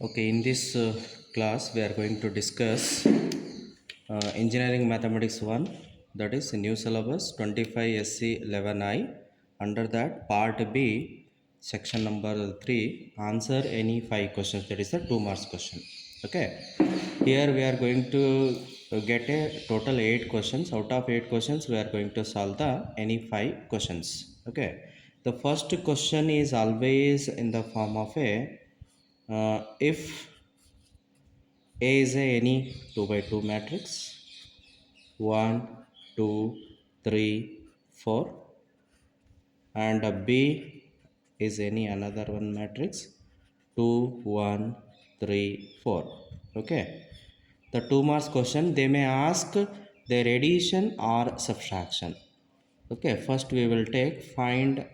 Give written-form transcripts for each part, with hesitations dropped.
Okay, in this class we are going to discuss Engineering Mathematics 1, that is new syllabus 25 SC 11I. Under that, part B, section number 3, answer any 5 questions, that is the 2 marks question. Okay, here we are going to get a total 8 questions. Out of 8 questions, we are going to solve the any 5 questions. Okay, the first question is always in the form of a if A is any 2 by 2 matrix 1, 2, 3, 4, and a B is any another one matrix 2, 1, 3, 4. Okay, the 2 marks question, they may ask their addition or subtraction. Okay, first we will take find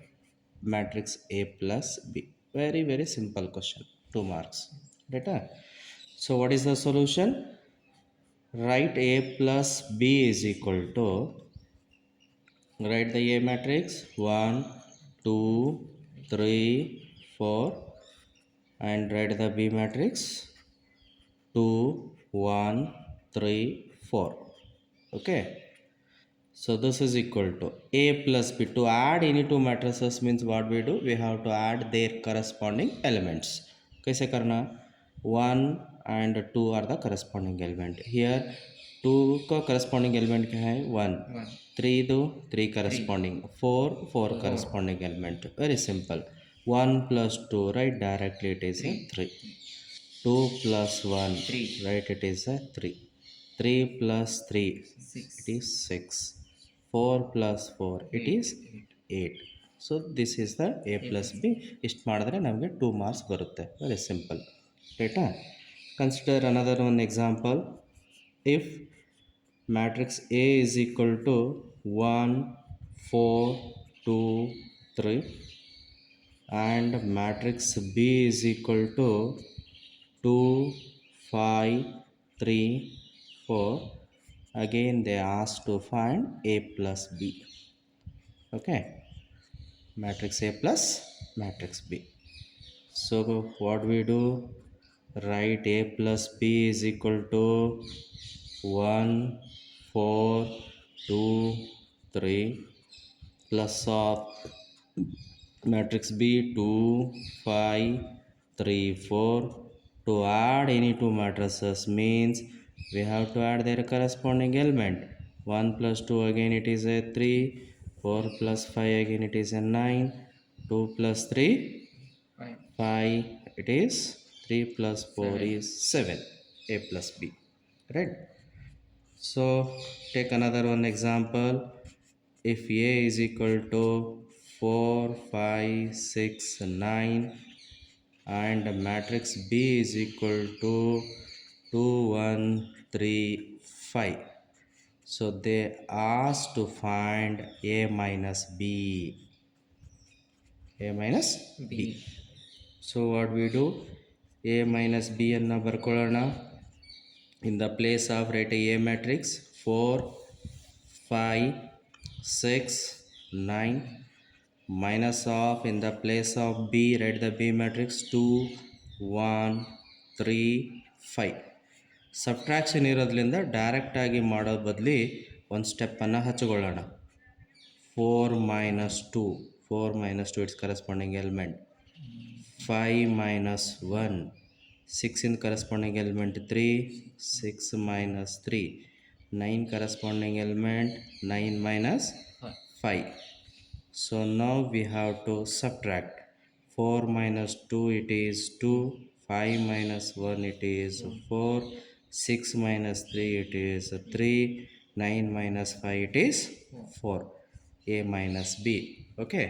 matrix A plus B. Very simple question, 2 marks. Right? So what is the solution? Write A plus B is equal to, write the A matrix 1, 2, 3, 4, and write the B matrix 2, 1, 3, 4. Okay, so this is equal to A plus B. To add any two matrices means what we do? We have to add their corresponding elements. कैसे करना? 1 and 2 are the corresponding element. Here 2 का corresponding element क्या है? 1. 3 दो 3 corresponding. 4 corresponding element. Very simple. 1 plus 2, right? Directly it is a 3. 2 plus 1, 3. Right? It is a 3. 3 plus 3, 6. It is 6. 4 plus 4, it is 8. So this is the A plus B. ಇಷ್ಟು ಮಾಡಿದ್ರೆ ನಮಗೆ 2 marks ಬರುತ್ತೆ. Very simple. ರೈಟಾ? Consider another one example. If matrix A is equal to 1, 4, 2, 3 and matrix B is equal to 2, 5, 3, 4, again they ask to find A plus B. Okay, matrix A plus matrix B. So what we do? Write A plus B is equal to 1, 4, 2, 3 plus of matrix B 2, 5, 3, 4. To add any two matrices means we have to add their corresponding element. 1 plus 2 again it is a 3, 4 plus 5 again it is a 9, 2 plus 3, 5, it is 3 plus 4 is 7. A plus B, right? So take another one example. If A is equal to 4, 5, 6, 9 and matrix B is equal to 2, 1, 3, 5. So they ask to find A minus B. A minus B. So what we do? A minus B ಅನ್ನು ಬರ್ಕೊಳ್ಳೋಣ. In the place of write A matrix 4, 5, 6, 9 minus of, in the place of B write the B matrix 2, 1, 3, 5. Subtraction ಇರೋದ್ರಿಂದ ಡೈರೆಕ್ಟಾಗಿ ಮಾಡೋ ಬದಲಿ ಒಂದು ಸ್ಟೆಪ್ಪನ್ನು ಹಚ್ಕೊಳ್ಳೋಣ. 4 minus 2, 4 minus 2 its corresponding element. 5 minus 1, 6 in corresponding element 3, 6 minus 3, 9 corresponding element 9 minus 5. So now we have to subtract. 4 minus 2 it is 2, 5 minus 1 it is 4, 6 minus 3 it is 3, 9 minus 5 it is 4. A minus B. Okay,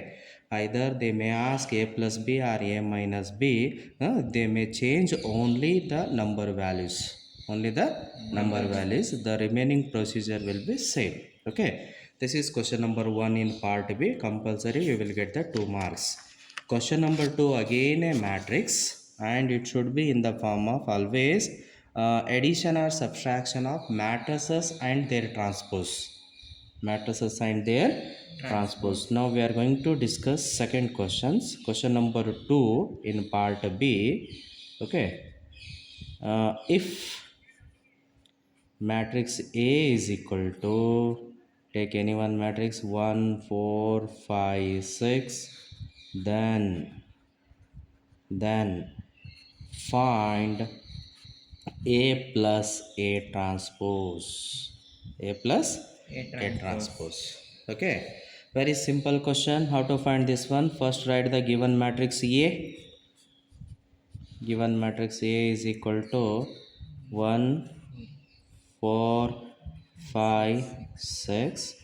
either they may ask A plus B or A minus B. They may change only the number values. Only the number values. The remaining procedure will be same. Okay, this is question number 1 in part B. Compulsory you will get the 2 marks. Question number 2, again a matrix, and it should be in the form of always addition or subtraction of matrices and their transpose. Matrices and their transpose. Now we are going to discuss second questions. Question number 2 in part B. Okay, If matrix A is equal to, take any one matrix 1 4 5 6, then find A plus A transpose. A plus A transpose. Okay. Very simple question. How to find this one? First write the given matrix A. Given matrix A is equal to 1 4 5 6.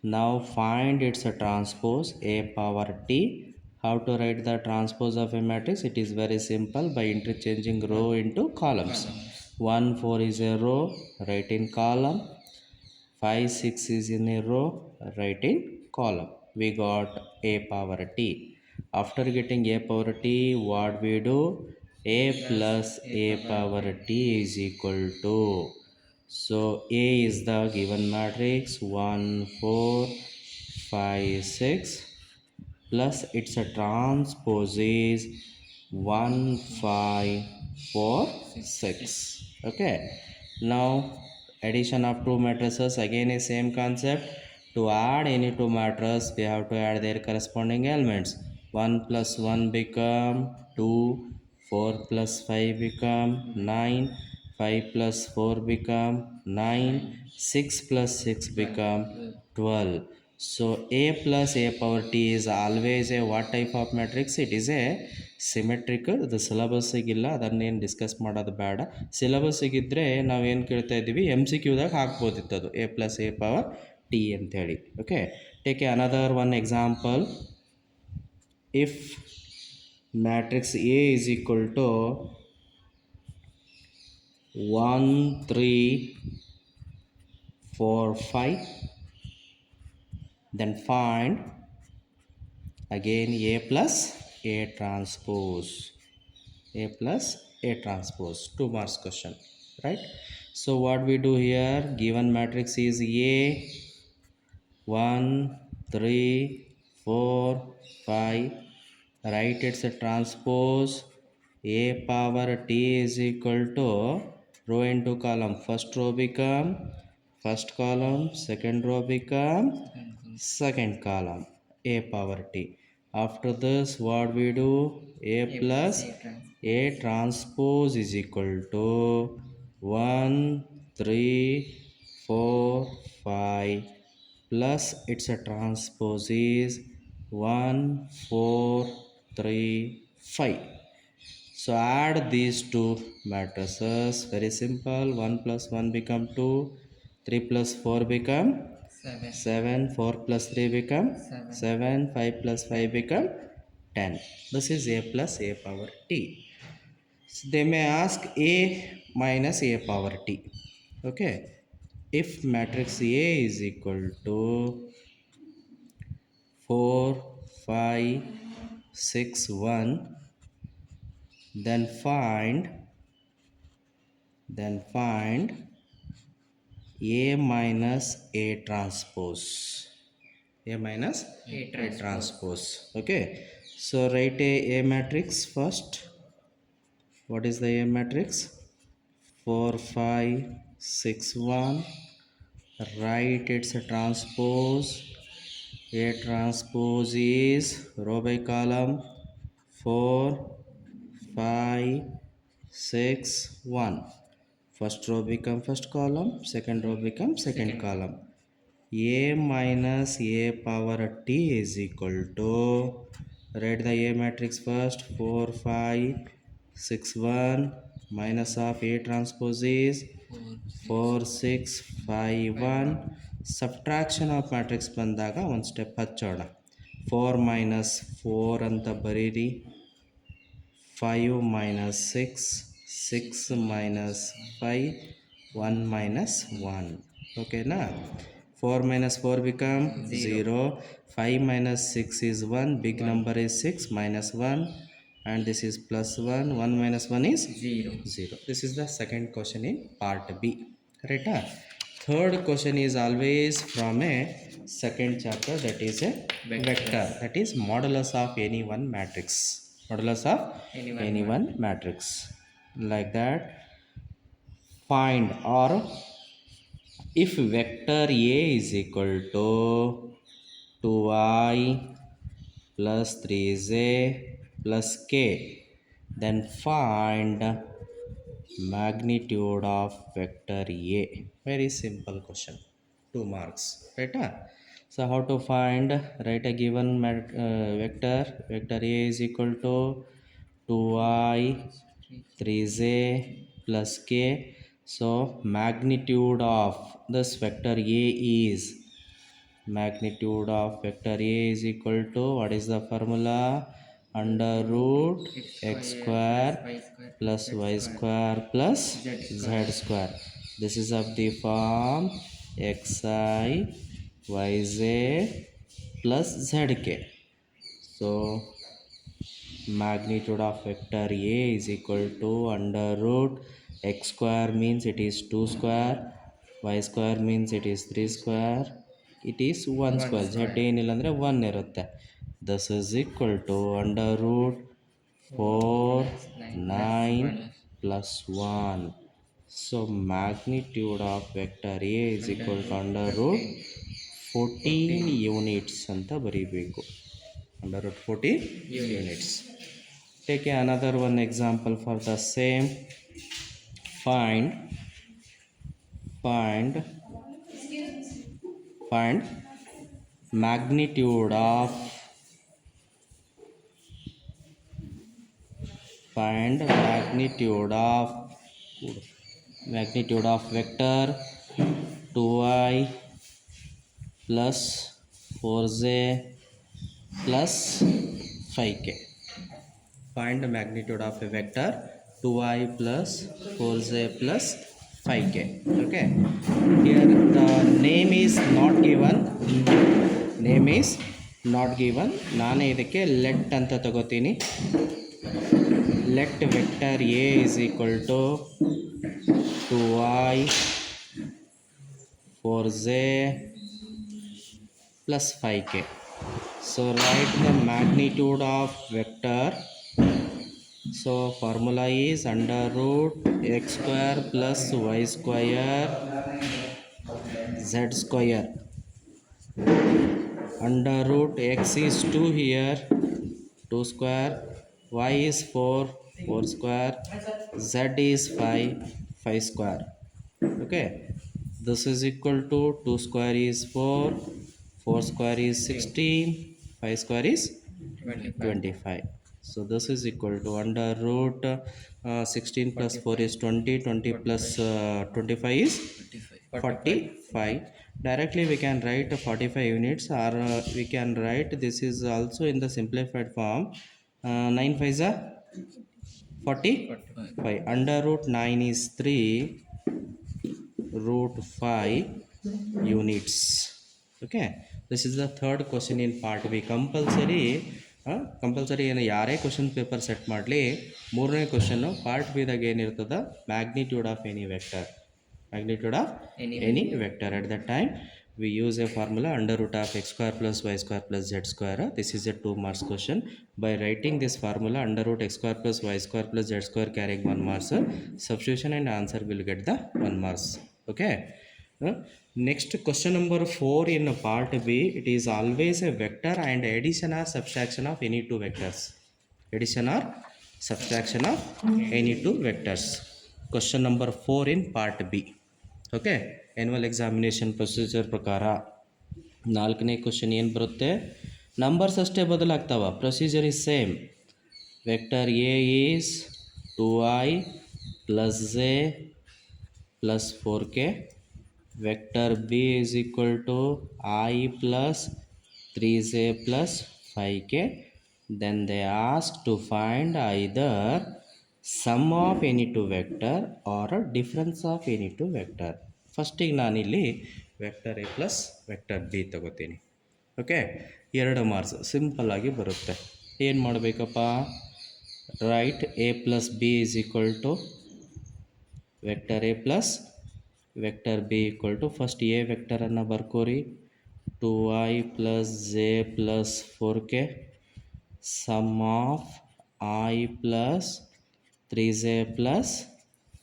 Now find its a transpose A power T. How to write the transpose of a matrix? It is very simple by interchanging row into columns. 1 4 is a row, write in column. 5 6 is in a row, write in column. We got A power T. After getting A power T, what we do? A plus A power T is equal to, so A is the given matrix 1 4 5 6 plus its a transpose is 1 5 4 6. Okay. Now addition of two matrices again is same concept. To add any two matrices we have to add their corresponding elements. 1 plus 1 become 2, 4 plus 5 become 9, 5 plus 4 become 9, 6 plus 6 become 12. So A plus A power T is always a what type of matrix? It is a symmetric. ಇದು ಸಿಲಬಸ್ಸಿಗಿಲ್ಲ, ಅದನ್ನೇನು discuss ಮಾಡೋದು ಬೇಡ. ಸಿಲಬಸ್ಸಿಗಿದ್ದರೆ ನಾವೇನು ಕೇಳ್ತಾ ಇದ್ದೀವಿ, M C ಕ್ಯೂದಾಗ ಹಾಕ್ಬೋದಿತ್ತು ಅದು A plus A power T ಅಂಥೇಳಿ. Okay, take a another one example. If matrix A is equal to 1 3 4 5, then find again A plus A transpose. A plus A transpose. 2 marks question, right? So what we do here, given matrix is A 1 3 4 5, write its a transpose. A power T is equal to, row into column, first row become first column, second row become second column, A power T. After this what we do, A plus A transpose is equal to 1 3 4 5 plus its a transpose is 1 4 3 5. So add these two matrices, very simple. 1 plus 1 become 2, 3 plus 4 become 7, 4 plus 3 become 7, 5 plus 5 become 10. This is A plus A power T. So they may ask A minus A power T. Okay, if matrix A is equal to 4 5 6 1, then find A minus A transpose. A minus A transpose. Okay, so write A matrix first. What is the A matrix? 4 5 6 1. Write its a transpose. A transpose is row by column 4 5 6 1. First row become first column, second row become second column. A minus A power T is equal to, write the A matrix first, 4 5 6 1, minus of A transpose is 4 6 5 1. Subtraction of matrix ಬಂದಾಗ ಒಂದು step ಹಚ್ಚೋಣ. 4 minus 4 ಅಂತ ಬರೀರಿ, 5 minus 6, 6 minus 5, 1 minus 1. Okay na? 4 minus 4 become 0, 5 minus 6 is 1, big number is 6, minus 1, and this is plus 1, 1 minus 1 is 0. This is the second question in part B. Right? Third question is always from a second chapter, that is a vector, that is modulus of any one matrix. Modulus of any one matrix, like that. find, or if vector A is equal to 2i plus 3j plus k, then find magnitude of vector A. Very simple question, 2 marks, right? So how to find? Write a given vector A is equal to 2i 3j plus k. So magnitude of this vector A is, magnitude of vector A is equal to, what is the formula? Under root x square plus y square plus z square. This is of the form xi yj plus zk. So magnitude of vector A is equal to under root x square means it is 2 square, y square means it is 3 square, it is 1 square. Z ಏನಿಲ್ಲ ಅಂದರೆ 1 ಇರುತ್ತೆ. This is equal to under root 4 9 plus 1. So magnitude of vector A is equal to under root 14 units ಅಂತ ಬರೀಬೇಕು. Under root 14 units. Take another one example for the same. Find magnitude of vector 2i plus 4j plus 5k. Find the magnitude of a vector 2i plus 4j plus 5k. Okay, here the name is not given, ನಾನು ಇದಕ್ಕೆ let ಅಂತ ತಗೋತೀನಿ. Let vector A is equal to 2i 4j plus 5k. So write the magnitude of vector. So formula is under root x square plus y square z square. Under root x is 2 here, 2 square, y is 4 square, z is 5 square. Okay, this is equal to 2 square is 4 square is 16, 5 square is 25. So this is equal to under root 16 plus 4 is 20, 20 plus 25 is 45. Directly we can write 45 units, or we can write this is also in the simplified form. 9 5 is 45. Under root 9 is 3 root 5 units. Okay, this is the third question in part B. Compulsory ಏನು ಯಾರೇ question paper set ಮಾಡಲಿ, ಮೂರನೇ question part ಬಿದಾಗ ಏನಿರ್ತದೆ, magnitude of any vector. At that time we use a formula under root of x square plus y square plus z square. This is a 2 marks question. By writing this formula under root x square plus y square plus z square carrying 1 marks, substitution and answer will get the 1 marks. Okay, next question number 4 in part B. It is always a vector and addition or subtraction of any two vectors. Question number 4 in part B. Okay, annual examination procedure ಪ್ರಕಾರ 4ನೇ question ಏನು ಬರುತ್ತೆ, numbers ಅಷ್ಟೇ ಬದಲಾಗ್ತಾವ, procedure is same. Vector A is 2i plus J plus 4k. Vector B is equal to i plus 3j plus 5k. Then they ask to find either sum of any two vector or a difference of any two vector. ಫಸ್ಟಿಗೆ ನಾನಿಲ್ಲಿ vector A plus vector B ತಗೋತೀನಿ. Okay, 2 marks ಸಿಂಪಲ್ಲಾಗಿ ಬರುತ್ತೆ. ಏನು ಮಾಡಬೇಕಪ್ಪ, write A plus B is equal to vector A plus vector B equal to, first A ವೆಕ್ಟರನ್ನು ಬರ್ಕೋರಿ, 2i plus J plus 4k sum of i plus 3j plus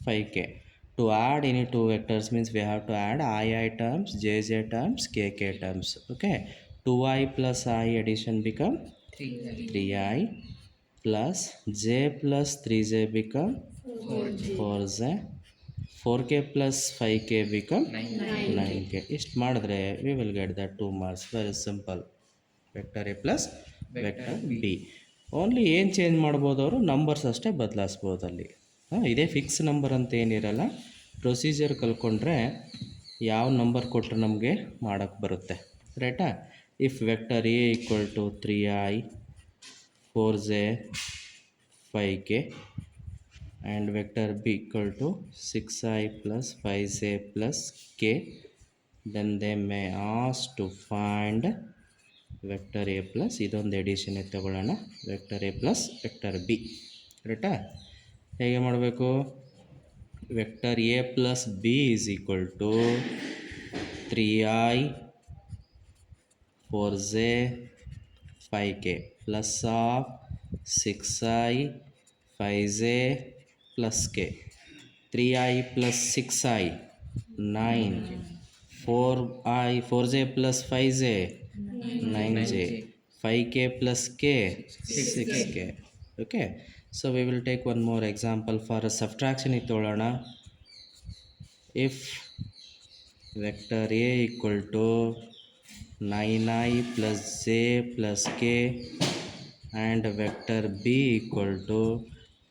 5k. To add any two vectors means we have to add I terms, J terms, K terms. Okay. 2I plus I addition become 3I plus J plus 3J become 4J. 4K plus 5K become 9K. ಇಷ್ಟು ಮಾಡಿದ್ರೆ we will get that 2 marks. Very simple. Vector A plus vector B. Only ಏನು change ಮಾಡ್ಬೋದು ಅವರು numbers ಅಷ್ಟೇ ಬದಲಾಯಿಸ್ಬೋದು ಅಲ್ಲಿ. ಇದೇ fix number ಅಂತ ಏನಿರಲ್ಲ. ಪ್ರೊಸೀಜರ್ ಕಲ್ತ್ಕೊಂಡ್ರೆ ಯಾವ ನಂಬರ್ ಕೊಟ್ಟರೆ ನಮಗೆ ಮಾಡೋಕ್ಕೆ ಬರುತ್ತೆ. ರೈಟಾ? If vector a equal to 3I 4J 5K and vector b equal to 6I plus 5J plus K, then they may ask to find vector A plus ಇದೊಂದು addition ತಗೊಳ್ಳೋಣ, vector A plus vector b. ರೈಟಾ? ಹೇಗೆ ಮಾಡಬೇಕು? Vector A plus B is equal to 3I 4J 5K plus of 6I 5J plus K. 3I plus 6I 9. 4J plus 5J 9J. 5K plus K 6K. Okay. So we will take one more example for a subtraction. Itolana. If vector A equal to 9I plus J plus K and vector B equal to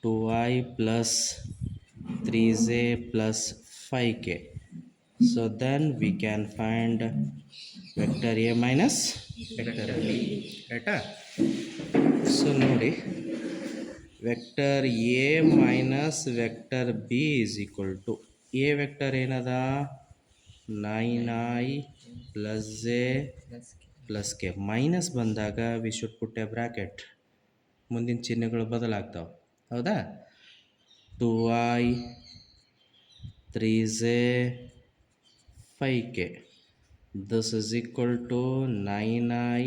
2I plus 3J plus 5K. So then we can find vector A minus vector B. Right? So ನೋಡಿ, vector A minus vector B is equal to A vector ಏನದ 9I plus J plus K. Minus ಬಂದಾಗ we should put a bracket. ಮುಂದಿನ ಚಿಹ್ನೆಗಳು ಬದಲಾಗ್ತಾವೆ. ಹೌದಾ? 2I 3J 5K. This is equal to 9I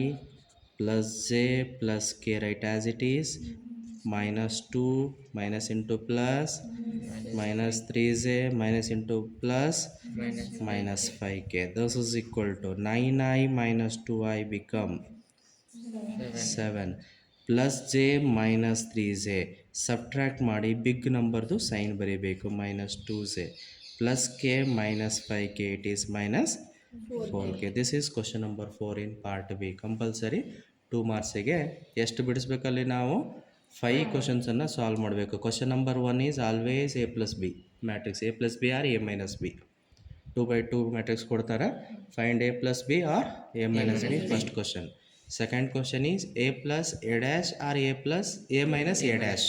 plus J plus K. Right as it is. Minus 2 minus into plus minus 3J minus into plus minus 5K. This is equal to 9I minus 2I become 7 plus J minus 3J. Subtract ಮಾಡಿ big ನಂಬರ್ದು sign ಬರೀಬೇಕು. Minus 2J plus K minus 5K. It is minus 4K. This is question number 4 in part B. Compulsory 2 ಮಾರ್ಕ್ಸಿಗೆ ಎಷ್ಟು ಬಿಡಿಸ್ಬೇಕಲ್ಲಿ ನಾವು 5 ಕ್ವಶನ್ಸನ್ನು solve ಮಾಡಬೇಕು. Question number 1 is always A plus B matrix. A plus B or A minus B. 2x2 matrix ಕೊಡ್ತಾರೆ. Find A plus B or A minus B. First question. Second question is a plus a dash or a plus a minus a dash.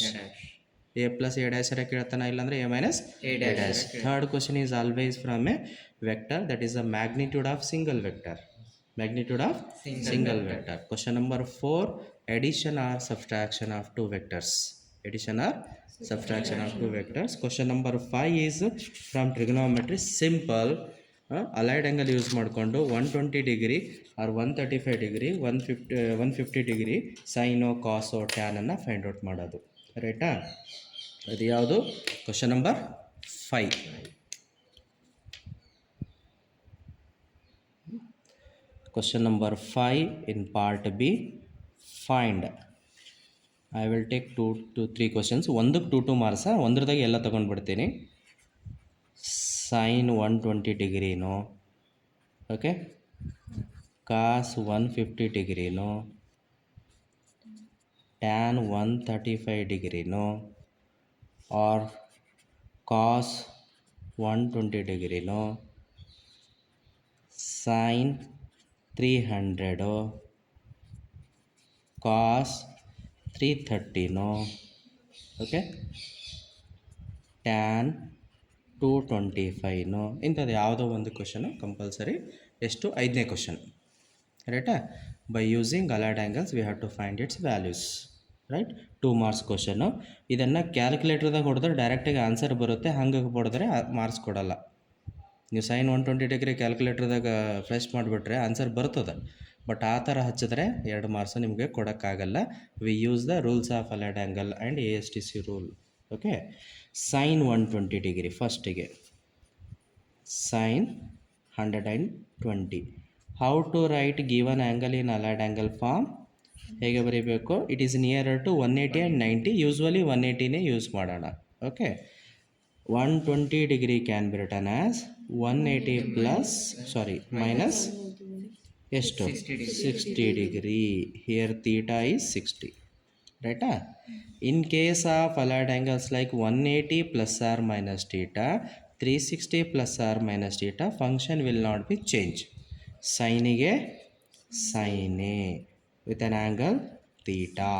A plus a dash ಕೇಳ್ತಾನ, ಇಲ್ಲಾಂದ್ರೆ a minus a dash. Third question is always from a vector, that is the magnitude of single vector. Magnitude of single vector. Question number 4, addition or subtraction of two vectors. Addition or subtraction of two vectors. Question number 5 is from trigonometry. Simple. Allied angle use ಮಾಡಿಕೊಂಡು 120 degree or 135 degree 150 degree ಸೈನೋ ಕಾಸೋ ಟ್ಯಾನನ್ನು find out ಮಾಡೋದು. ರೈಟಾ? ಅದು ಯಾವುದು? Question number 5. Question number 5 in part B. Find. I will take 2 to 3 questions. ಒಂದಕ್ಕೆ 2 marks. ಒಂದ್ರದಾಗೆ ಎಲ್ಲ ತೊಗೊಂಡ್ಬಿಡ್ತೀನಿ. ಸೈನ್ 120 ಡಿಗ್ರಿನೋ, ಓಕೆ, ಕಾಸ್ 150 ಡಿಗ್ರಿನೋ, ಟ್ಯಾನ್ 135 ಡಿಗ್ರಿನೋ, ಆರ್ ಕಾಸ್ 120 ಡಿಗ್ರಿನೋ, ಸೈನ್ 300, ಕಾಸ್ 330ನೋ, ಓಕೆ, ಟ್ಯಾನ್ 225ನೋ. ಇಂಥದ್ದು ಯಾವುದೋ ಒಂದು ಕ್ವಶನು ಕಂಪಲ್ಸರಿ. ಎಷ್ಟು? 5ನೇ ಕ್ವಶನ್. ರೈಟಾ? By using allied angles we have to find its values. Right? 2 marks question. ಇದನ್ನು ಕ್ಯಾಲ್ಕುಲೇಟ್ರದಾಗ ಹೊಡೆದ್ರೆ ಡೈರೆಕ್ಟಾಗಿ ಆನ್ಸರ್ ಬರುತ್ತೆ. ಹಂಗೆ ಹೊಡೆದ್ರೆ ಮಾರ್ಕ್ಸ್ ಕೊಡಲ್ಲ. ನೀವು ಸೈನ್ 120 ಡಿಗ್ರಿ ಕ್ಯಾಲ್ಕುಲೇಟ್ರದಾಗ ಫ್ರೆಶ್ ಮಾಡಿಬಿಟ್ರೆ ಆನ್ಸರ್ ಬರ್ತದೆ. ಬಟ್ ಆ ಥರ ಹಚ್ಚಿದ್ರೆ 2 ಮಾರ್ಕ್ಸ್ ನಿಮಗೆ ಕೊಡೋಕ್ಕಾಗಲ್ಲ. We use the rules of allied angle and ASTC rule. Okay. Sine 120 degree ಫಸ್ಟಿಗೆ sin 120. How to write given angle in allied angle form? ಹೇಗೆ ಬರೀಬೇಕು? It is nearer to 180 and 90. Usually 180ನೇ use ಮಾಡೋಣ. Okay, 120 degree can be written as 180 plus minus ಎಷ್ಟು 60 degree. Here theta is 60, right? In case of allied angles like 180 plus or minus theta, 360 plus or minus theta, function will not be changed. Sin ಗೆ sin A with an angle theta.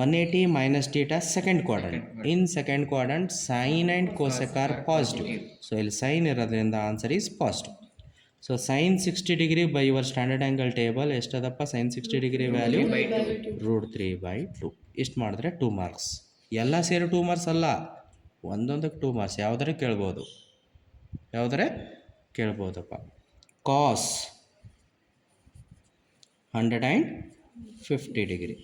180 minus theta second quadrant. In second quadrant sin and cosec are positive. So ಇಲ್ಲಿ sin ಇರೋದ್ರಿಂದ answer is positive. So sin 60 degree by your standard angle table ಎಷ್ಟದಪ್ಪ? sin 60 degree value √3/2. ಇಷ್ಟು ಮಾಡಿದ್ರೆ 2 marks. ಎಲ್ಲ ಸೇರಿ 2 marks ಅಲ್ಲ, ಒಂದೊಂದಕ್ಕೆ 2 marks. ಯಾವುದರೆ ಕೇಳ್ಬೋದಪ್ಪ. ಕಾಸ್ 150 degree,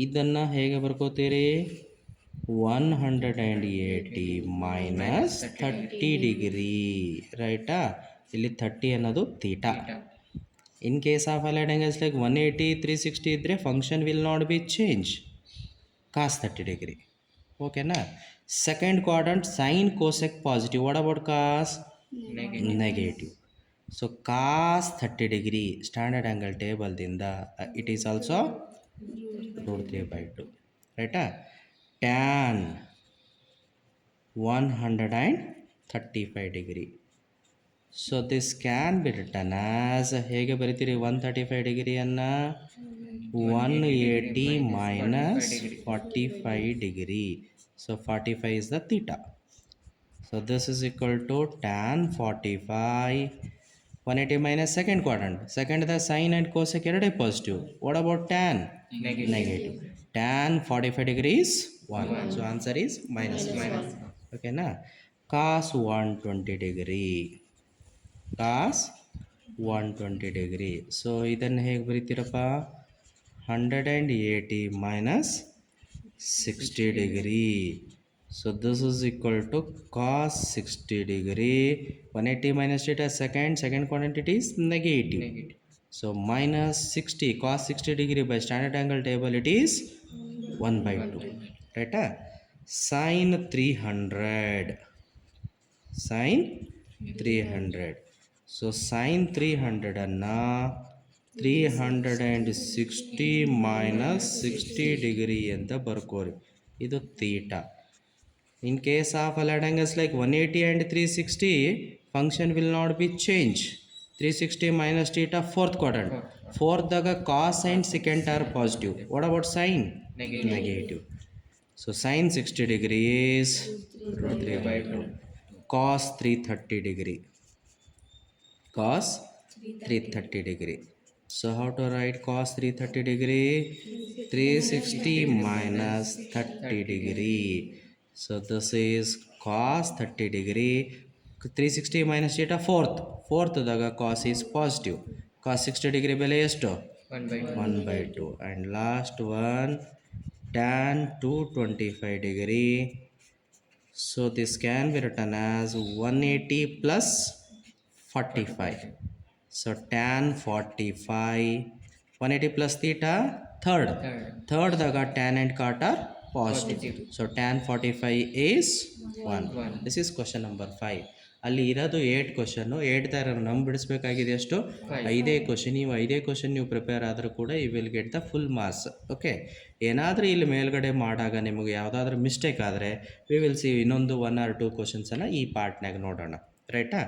ಇದನ್ನು ಹೇಗೆ ಬರ್ಕೋತೀರಿ? 180 ಮೈನಸ್ 30 degree, ರೈಟಾ? ಇಲ್ಲಿ 30 ಅನ್ನೋದು theta. In case of allied angles like 180 360 ಇದ್ದರೆ function will not be change, cos 30 degree. ಓಕೆನಾ? Second quadrant sine cosec positive, what about cos negative. So cos 30 degree standard angle ಟೇಬಲ್ದಿಂದ it is also √3/2, ರೈಟಾ? Tan 135 degree. So this can be written as, ಹೇಗೆ ಬರಿತೀರಿ 135 ಡಿಗ್ರಿಯನ್ನು? 180 minus 45 degree. So 45 is the theta. So this is equal to tan 45. 180 minus second quadrant. Second the sine and cosec ಎರಡೇ positive. What about tan? Negative. Tan 45 degrees 1. So answer is minus. Okay na? Cos 120 degree. Cos 120 degree. So ಇದನ್ನು ಹೇಗೆ ಬರೀತೀರಪ್ಪ? 180 minus 60 degree. So this is equal to cos 60 degree. 180 minus theta second quantity is negative. So minus 60 cos 60 degree by standard angle table it is 1/2, right? Sin 300. So sin 300 ಅನ್ನು 360 minus 60 degree ಅಂತ ಬರ್ಕೋರಿ. ಇದು theta. In case of allied angles like 180 and 360, function will not be changed. 360 minus theta fourth quadrant. Fourth daga cos and secant are positive. What about sin? Negative. So sin 60 degree is √3/2. Cos 330 degree. Cos 330 degree. So how to write cos 330 degree? 360 minus 30 degree. So this is cos 30 degree. 360 minus theta fourth daga cos is positive. Cos 60 degree ಬೆಲೆ ಎಷ್ಟು? 1/2. And last one tan 225 degree. So this can be written as 180 plus 45. So tan 45, 180 plus theta third daga tan and cot are positive. So tan 45 is 1. This is question number 5. ಅಲ್ಲಿ ಇರೋದು 8 question. 8 ಥರ ನಮ್ಮ ಬಿಡಿಸ್ಬೇಕಾಗಿದೆ ಎಷ್ಟು? 5 question. ನೀವು 5 question ನೀವು prepare ಆದರೂ ಕೂಡ you will get the full marks. Okay, ಏನಾದರೂ ಇಲ್ಲಿ ಮೇಲ್ಗಡೆ ಮಾಡಾಗ ನಿಮಗೆ ಯಾವುದಾದ್ರೂ ಮಿಸ್ಟೇಕ್ ಆದರೆ ವಿ ವಿಲ್ ಸಿ ಇನ್ನೊಂದು 1 or 2 ಕ್ವಶನ್ಸನ್ನು ಈ ಪಾರ್ಟ್ನಾಗ ನೋಡೋಣ, ರೈಟಾ?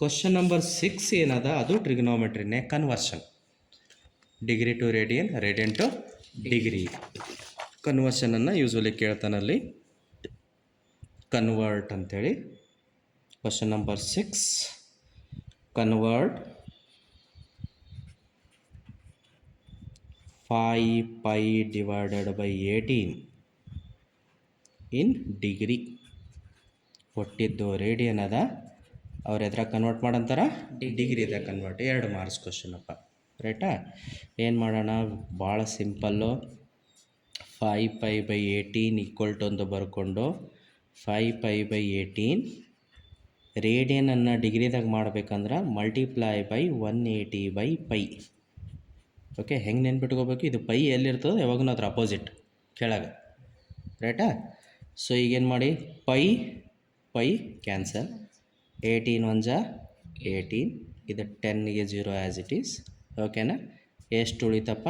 ಕ್ವಶನ್ ನಂಬರ್ 6 ಏನದ? ಅದು ಟ್ರಿಗ್ನೋಮೆಟ್ರಿನೇ, conversion. Degree to radian, radian to degree ಕನ್ವರ್ಷನನ್ನು ಯೂಸ್ವಲಿ ಕೇಳ್ತಾನಲ್ಲಿ ಕನ್ವರ್ಟ್ ಅಂಥೇಳಿ. Question number 6, convert 5π divided by 18 in degree. ಕೊಟ್ಟಿದ್ದು ರೇಡಿಯನ್ ಅದ, ಅವ್ರು ಎದ್ರಾಗ ಕನ್ವರ್ಟ್ ಮಾಡಂತಾರ? ಡಿಗ್ರಿದಾಗ ಕನ್ವರ್ಟ್. 2 ಮಾರ್ಕ್ಸ್ ಕ್ವಶನ್ ಅಪ್ಪ, ರೈಟಾ? ಏನು ಮಾಡೋಣ? ಭಾಳ ಸಿಂಪಲ್ಲು. 5π/18 ಈಕ್ವಲ್ ಟು ಅಂತ ಬರ್ಕೊಂಡು 5π/18 ರೇಡಿಯನನ್ನು ಡಿಗ್ರಿದಾಗ ಮಾಡ್ಬೇಕಂದ್ರೆ ಮಲ್ಟಿಪ್ಲೈ ಬೈ 180/π. ಓಕೆ, ಹೆಂಗೆ ನೆನ್ಪಿಟ್ಕೋಬೇಕು, ಇದು ಪೈ ಎಲ್ಲಿರ್ತದೆ ಯಾವಾಗೂ ಅದ್ರ ಅಪೋಸಿಟ್ ಕೆಳಗೆ, ರೈಟಾ. ಸೊ ಈಗೇನು ಮಾಡಿ, ಪೈ ಕ್ಯಾನ್ಸಲ್, 18 1 18, ಇದು 10ಗೆ 0 ಆ್ಯಸ್ ಇಟ್ ಈಸ್. ಓಕೆನಾ, ಎಷ್ಟು ಉಳಿತಪ್ಪ,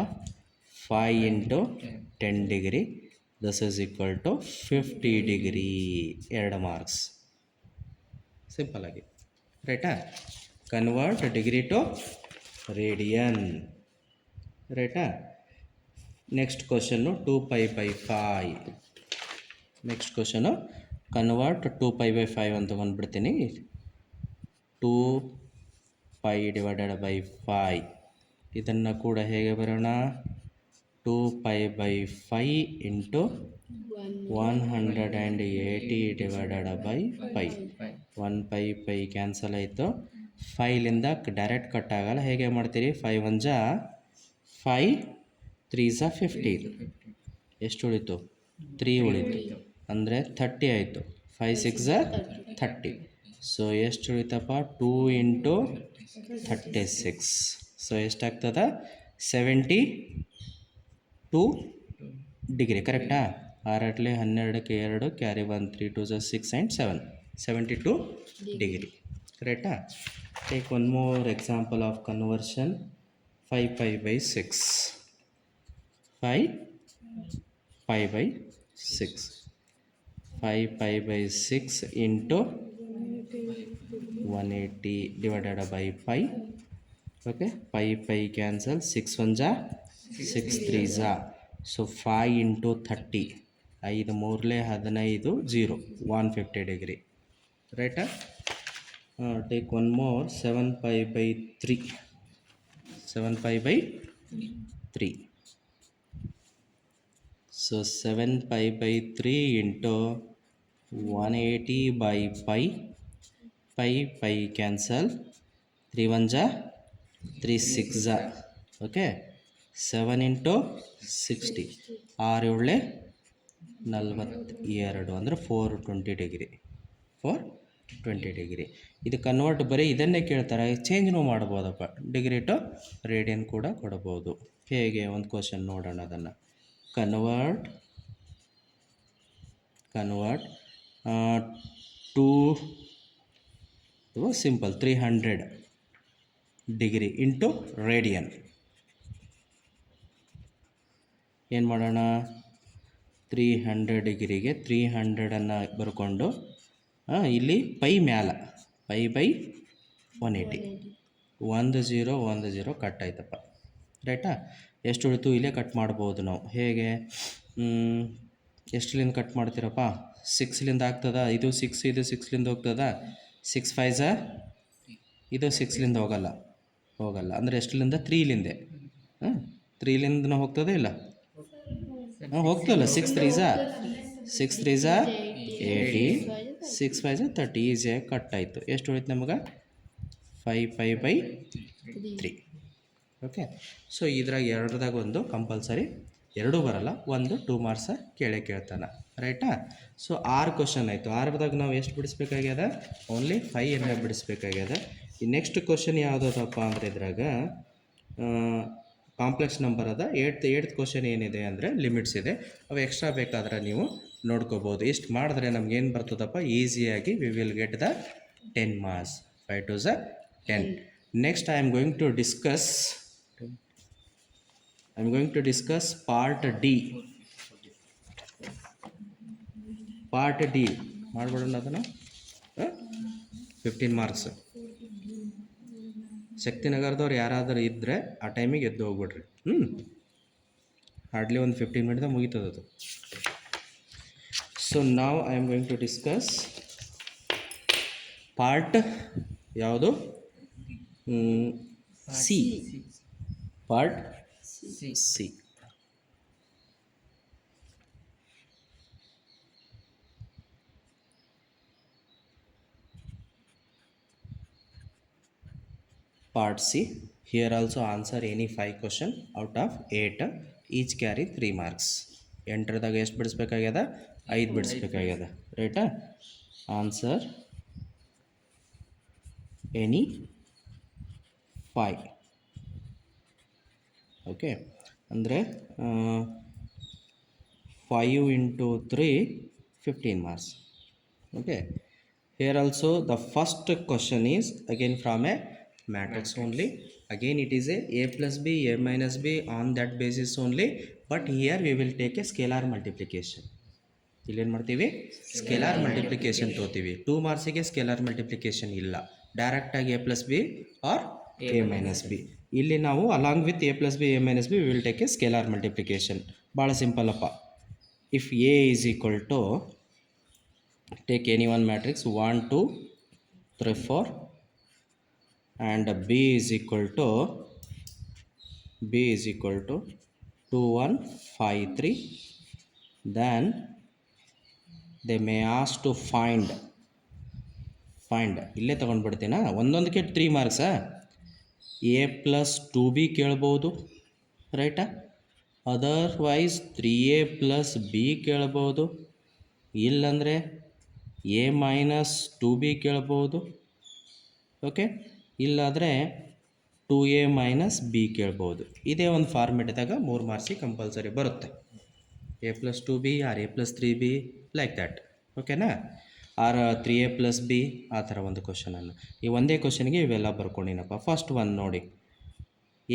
5 × 10 degree, this is equal to 50 degree. 2 marks, simple ಆಗಿ, ರೈಟಾ. ಕನ್ವರ್ಟ್ ಡಿಗ್ರಿ ಟು ರೇಡಿಯನ್, ರೈಟಾ. Next question 2π/5. Next question convert 2π/5 ಅಂತ ಬಂದುಬಿಡ್ತೀನಿ. 2π/5 ಇದನ್ನು ಕೂಡ ಹೇಗೆ ಬರೋಣ, 2π/5 × 180/π. 1π ಕ್ಯಾನ್ಸಲ್ ಆಯಿತು, 5ಲಿಂದ ಡೈರೆಕ್ಟ್ ಕಟ್ ಆಗಲ್ಲ. ಹೇಗೆ ಮಾಡ್ತೀರಿ, 5 1 5, 3 15, ಎಷ್ಟು ಉಳಿತು, 3 ಉಳಿತು, ಅಂದರೆ 30 ಆಯಿತು. 5 6 30. ಸೊ ಎಷ್ಟು ಉಳಿತಪ್ಪ, 2 × 36. ಸೊ ಎಷ್ಟಾಗ್ತದೆ, 72 ಡಿಗ್ರಿ, ಕರೆಕ್ಟಾ. 6 12ಕ್ಕೆ 2, ಕ್ಯಾರಿ 1, 3 2 6 and 7, 72 ಡಿಗ್ರಿ, ಕರೆಕ್ಟಾ. Take one more example of conversion, 5π/6. 5π/6 5π/6 into 180/π. Okay, pi cancel, 6 1 6 3 so 5 into 30, 5 3 15 0, 150 degree, right? Take one more, 7π/3. 7π/3. So 7π/3 into 180/π. Pi cancel, 3 1 3 6 okay. 7 into 60, 6 7 42 ಅಂದರೆ 420 ಡಿಗ್ರಿ, 420 ಡಿಗ್ರಿ. ಇದು convert ಬರೀ ಇದನ್ನೇ ಕೇಳ್ತಾರೆ, ಚೇಂಜ್ನೂ ಮಾಡ್ಬೋದಪ್ಪ, ಡಿಗ್ರಿ ಟು ರೇಡಿಯನ್ ಕೂಡ ಕೊಡ್ಬೋದು. ಹೇಗೆ ಒಂದು ಕ್ವಶನ್ ನೋಡೋಣ. ಅದನ್ನು convert to simple 300 degree into radian. ಏನು ಮಾಡೋಣ, 300 ಡಿಗ್ರಿಗೆ 300ಅನ್ನು ಬರ್ಕೊಂಡು ಇಲ್ಲಿ ಪೈ ಮ್ಯಾಲ π/180, 1 0 1 0 ಕಟ್ ಆಯ್ತಪ್ಪ, ರೈಟಾ. ಎಷ್ಟು ಉಳಿತು, ಇಲ್ಲೇ ಕಟ್ ಮಾಡ್ಬೋದು ನಾವು. ಹೇಗೆ, ಎಷ್ಟಲಿಂದ ಕಟ್ ಮಾಡ್ತೀರಪ್ಪ, 6ಲಿಂದ ಆಗ್ತದ. ಇದು 6, ಇದು 6ಲಿಂದ ಹೋಗ್ತದ. 6 5 ಇದು 6ಲಿಂದ ಹೋಗಲ್ಲ, ಅಂದರೆ ಎಷ್ಟಲಿಂದ, 3ಲಿಂದೆ. 3ಲಿಂದನೂ ಹೋಗ್ತದೆ ಇಲ್ಲ, ಹೋಗ್ತಲ್ಲ. 6 3 80, 6 5 30, ಈಸಿಯಾಗಿ ಕಟ್ ಆಯಿತು. ಎಷ್ಟು ಉಳಿತು ನಮಗೆ, 5π/3. ಓಕೆ. ಸೊ ಇದ್ರಾಗ ಎರಡದಾಗ ಒಂದು ಕಂಪಲ್ಸರಿ, ಎರಡೂ ಬರಲ್ಲ, ಒಂದು 2 ಮಾರ್ಕ್ಸ ಕೇಳ್ತಾನೆ, ರೈಟಾ. ಸೊ 6 ಕ್ವಶನ್ ಆಯಿತು. 6ದಾಗ ನಾವು ಎಷ್ಟು ಬಿಡಿಸ್ಬೇಕಾಗ್ಯದ, ಓನ್ಲಿ 5 ಬಿಡಿಸ್ಬೇಕಾಗ್ಯದ. ಈ ನೆಕ್ಸ್ಟ್ ಕ್ವಶನ್ ಯಾವುದಪ್ಪ ಅಂದರೆ ಇದ್ರಾಗ ಕಾಂಪ್ಲೆಕ್ಸ್ ನಂಬರ್ ಅದ. 8th ಕ್ವಶನ್ ಏನಿದೆ ಅಂದರೆ ಲಿಮಿಟ್ಸ್ ಇದೆ. ಅವು ಎಕ್ಸ್ಟ್ರಾ ಬೇಕಾದ್ರೆ ನೀವು ನೋಡ್ಕೋಬೋದು. ಇಷ್ಟು ಮಾಡಿದ್ರೆ ನಮ್ಗೇನು ಬರ್ತದಪ್ಪ, ಈಸಿಯಾಗಿ we will get the 10 marks. 5 2 10. Next I am going to discuss part D. ಮಾಡ್ಬಿಡೋಣ ಅದನ್ನು. 15 ಮಾರ್ಕ್ಸ್. ಶಕ್ತಿನಗರದವ್ರು ಯಾರಾದರೂ ಇದ್ದರೆ ಆ ಟೈಮಿಗೆ ಎದ್ದು ಹೋಗ್ಬಿಡ್ರಿ. ಹಾರ್ಡ್ಲಿ ಒಂದು 15 ಮಿನಿಟ್ದಾಗ ಮುಗೀತದೆ ಅದು. ಸೊ ನಾವು I am going to discuss part ಯಾವುದು, C. Part C. Part C. Here also answer any 5 question out of 8. Each carry 3 marks. ಎಂಟರದಾಗ ಎಷ್ಟು ಬಿಡಿಸ್ಬೇಕಾಗ್ಯದ, 5 ಬಿಡಿಸ್ಬೇಕಾಗ್ಯದ, ರೈಟಾ. Answer any 5. ಓಕೆ, ಅಂದರೆ 5 into 3 15 marks. Okay, here also the first question is again from a matrix only. Again it is a plus b, a minus b on that basis only, but here we will take a scalar multiplication. ಇಲ್ಲೇನು ಮಾಡ್ತೀವಿ, scalar multiplication ತೋತೀವಿ. 2 ಮಾರ್ಕ್ಸಿಗೆ scalar multiplication ಇಲ್ಲ, ಡೈರೆಕ್ಟಾಗಿ a plus B or A minus b. ಇಲ್ಲಿ ನಾವು along with a plus B A minus b will take a scalar multiplication. ಭಾಳ simple ಅಪ್ಪ. If a is equal to, take any one matrix 1 2 3 4 and b is equal to 2 1 5 3, then they may ask to find ಇಲ್ಲೇ ತೊಗೊಂಡ್ಬಿಡ್ತೀನಾ, ಒಂದೊಂದಕ್ಕೆ 3 ಮಾರ್ಕ್ಸಾ. A plus 2b ಕೇಳ್ಬೋದು, ರೈಟಾ? Otherwise 3a plus B ಕೇಳ್ಬೋದು, ಇಲ್ಲಂದರೆ A minus 2b ಕೇಳ್ಬೋದು. Okay, ಇಲ್ಲಾದರೆ 2a minus B ಕೇಳ್ಬೋದು. ಇದೇ ಒಂದು ಫಾರ್ಮೆಟ್ದಾಗ 3 ಮಾರ್ಕ್ಸಿಗೆ ಕಂಪಲ್ಸರಿ ಬರುತ್ತೆ. A plus 2b or a plus 3b like that. ಓಕೆನಾ? ಆರ್ 3a ಪ್ಲಸ್ ಬಿ, ಆ ಥರ ಒಂದು ಕ್ವಶನನ್ನು. ಈ ಒಂದೇ ಕ್ವಶನ್ಗೆ ಇವೆಲ್ಲ ಬರ್ಕೊಂಡಿನಪ್ಪ. ಫಸ್ಟ್ ಒಂದು ನೋಡಿ,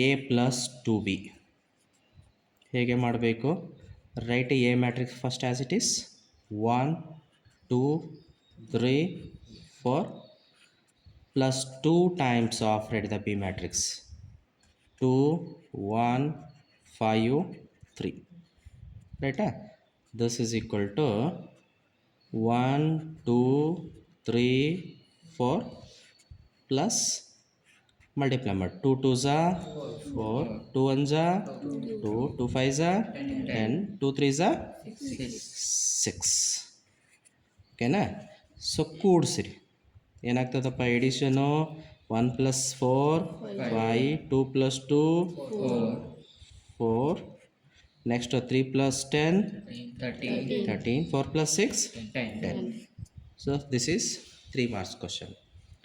ಎ ಪ್ಲಸ್ 2b ಹೇಗೆ ಮಾಡಬೇಕು? Right A matrix first as it is 1 2 3 4 plus 2 times of write the B matrix 2 1 5 3, right? This is equal to 1 2 3 4 plus multiply 2 2s are 4, 2 1s are 2, 2 5s are 10, 2 3s are 6. ಓಕೆನಾ? So ಕೂಡಿಸಿರಿ, ಏನಾಗ್ತದಪ್ಪ addition? 1 plus 4 5, 2 plus 2 4, next 3 plus 10 13, 4 plus 6 10. So this is 3 marks question,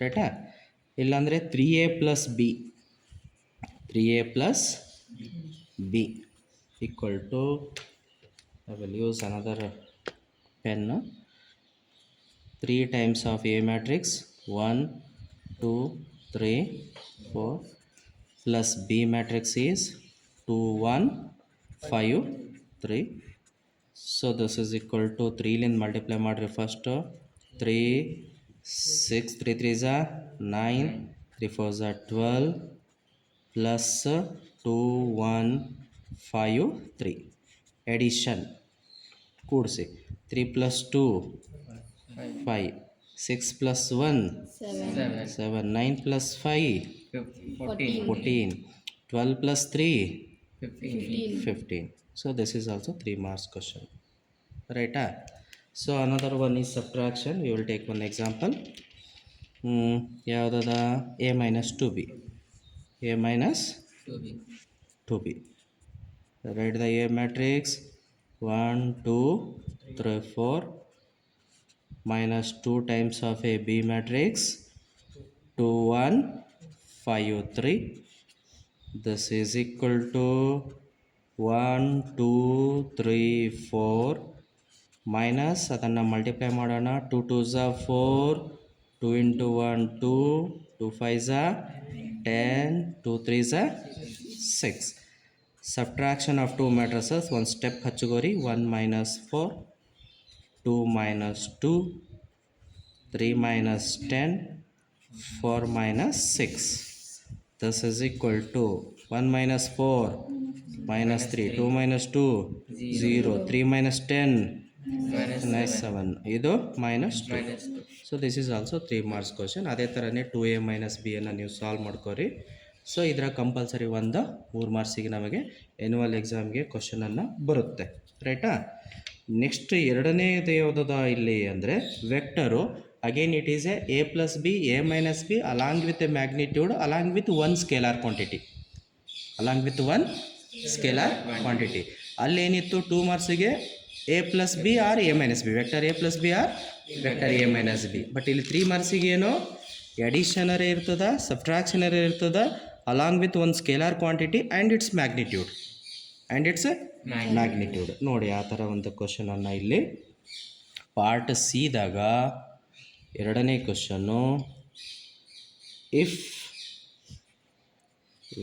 ರೈಟಾ? ಇಲ್ಲಾಂದರೆ 3a plus B equal to, I will use another pen. 3 times of A matrix 1 2 3 4 plus B matrix is 2 1 5 3. So this is equal to 3 ಲಿಂದ multiply ಮಾಡಿರಿ. First 3 6 3 3s are 9, 3 4s are 12 plus 2 1 5 3. Edition ಕೂಡಿಸಿ. 3 plus 2 5, 6 plus 1 7, 9 plus 5 14, 12 plus 3 15. So this is also 3 marks question, right? So another one is subtraction. We will take one example. ಯಾವುದದ? a minus 2b, a minus 2b. Write the A matrix 1 2 3 4 minus 2 times of a B matrix 2 1 5 3. This is equal to 1 2 3 4 minus ಅದನ್ನು multiply ಮಾಡೋಣ. 2 2s are 4, 2 into 1 2, 2 5s are 10, 2 3s are 6. Subtraction of 2 matrices, one step ಹಚ್ಚುಗೋರಿ. 1 minus 4, 2 minus 2, 3 minus 10, 4 minus 6. This is equal to 1 minus 4 minus 3, 2 minus 2 0, 3 minus 10 minus 7, ಇದು minus 2. So this is also 3 marks question. ಅದೇ ಥರನೇ 2a minus B ಅನ್ನು ನೀವು solve ಮಾಡ್ಕೋರಿ. So ಇದರ compulsory ಒಂದು 3 ಮಾರ್ಕ್ಸಿಗೆ ನಮಗೆ annual ಎಕ್ಸಾಮ್ಗೆ ಕ್ವಶನನ್ನು ಬರುತ್ತೆ, ರೈಟಾ? ನೆಕ್ಸ್ಟ್ ಎರಡನೇದು ಯಾವುದದ ಇಲ್ಲಿ ಅಂದರೆ vector. Again it is A plus B A minus B along with a magnitude along with one scalar quantity, ಅಲ್ಲೇನಿತ್ತು 2 ಮಾರ್ಕ್ಸಿಗೆ A plus B or A minus B, vector A plus B or vector A minus B. But ಇಲ್ಲಿ 3 ಮಾರ್ಕ್ಸಿಗೆ ಏನು ಎಡಿಷನರೇ ಇರ್ತದ, ಸಬ್ಟ್ರಾಕ್ಷನರೇ ಇರ್ತದ, along with ಒಂದು scalar quantity and its magnitude. ನೋಡಿ ಆ ಥರ ಒಂದು ಕ್ವಶನನ್ನು ಇಲ್ಲಿ ಪಾರ್ಟ್ ಸಿದಾಗ ಎರಡನೇ question, if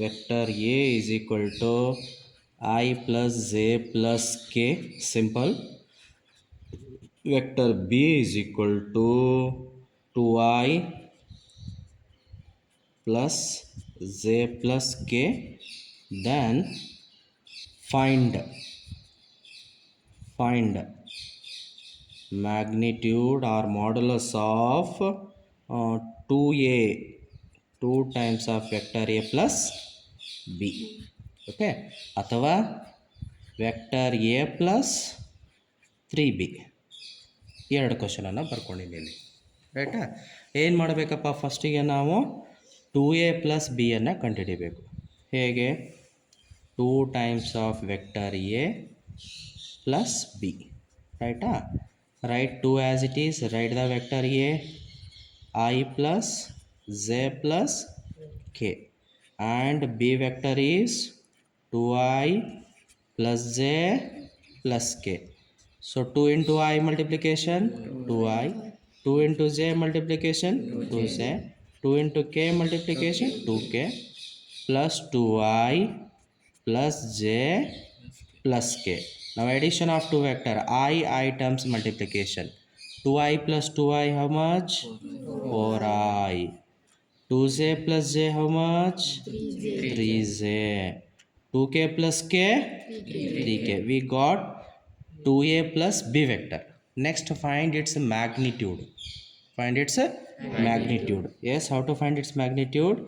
vector A is equal to i plus J plus k simple, vector B is equal to 2i plus j plus k, then find magnitude or modulus of 2a, 2 times of vector a plus b. Okay, ಅಥವಾ vector A plus 3b. ಎರಡು ಕ್ವಶನನ್ನು ಬರ್ಕೊಂಡಿದ್ದೀನಿ. ರೈಟಾ? ಏನು ಮಾಡಬೇಕಪ್ಪ, ಫಸ್ಟಿಗೆ ನಾವು 2a plus ಬಿಯನ್ನು ಕಂಡುಹಿಡಿಬೇಕು. ಹೇಗೆ? 2 times of vector A plus B. ರೈಟಾ? Write 2 as it is, write the vector A I plus J plus K and B vector is 2i plus j plus k. So 2 into I multiplication 2i, 2 into j multiplication 2j, 2 into k multiplication 2k plus 2i plus j plus k. Now addition of two vector I terms multiplication. 2i plus 2i how much? 4i. 2j plus j how much? 3j. 2k plus k 3k. We got 2a plus b vector. Next find its magnitude. Yes, how to find its magnitude?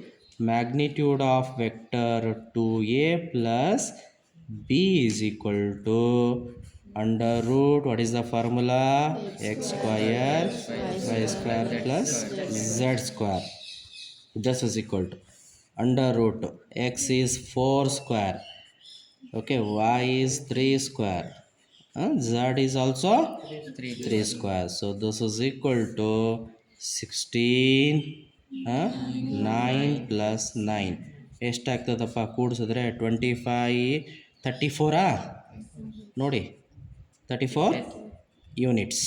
Magnitude of vector 2a plus b is equal to under root, what is the formula? X square y square plus z square. This is equal to under root x is 4 square, okay, y is 3 square, z is also 3 square. So this is equal to 16, 9 plus 9 ಎಷ್ಟಾಗ್ತದಪ್ಪ ಕೂಡಿಸಿದ್ರೆ 25, 34 ನೋಡಿ 34 units.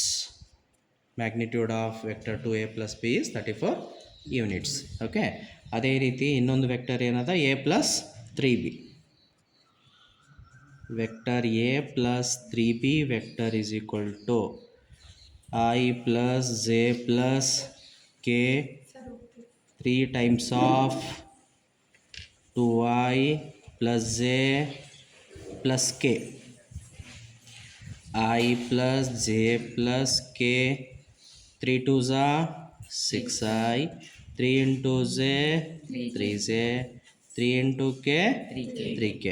Magnitude of vector 2a plus B is 34 units. Okay, ಅದೇ ರೀತಿ ಇನ್ನೊಂದು vector ಏನದ a plus 3b. Vector A plus 3b vector is equal to i plus J plus k 3 times of 2i plus J plus k. I plus j plus k, 3 2s are 6i, 3 into j 3j, 3 into k 3k.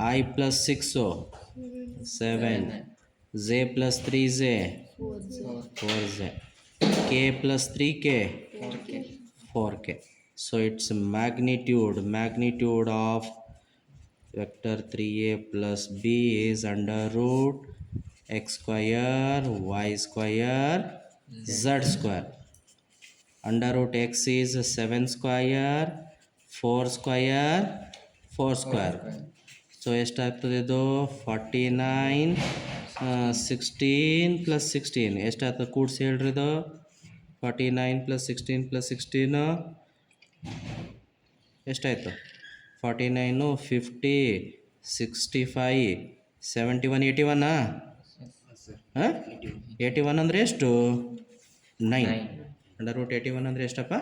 I plus 6 so 7, j plus 3j 4j, k plus 3k 4k. So its magnitude of vector 3a plus b is under root x square y square z square. Under root x is 7 square 4 square 4 square. So ಎಷ್ಟಾಗ್ತದೆ ಇದು 49, 16 plus 16 ಎಷ್ಟಾಗ್ತದೆ ಕೂಡಿಸಿ ಹೇಳ್ರಿ ಇದು 49 plus 16 plus 16 ಎಷ್ಟಾಯಿತು 49, 50, 65, 71, 81. 81 ಅಂದರೆ ಎಷ್ಟು 9. Under root 81 ಅಂದರೆ ಎಷ್ಟಪ್ಪ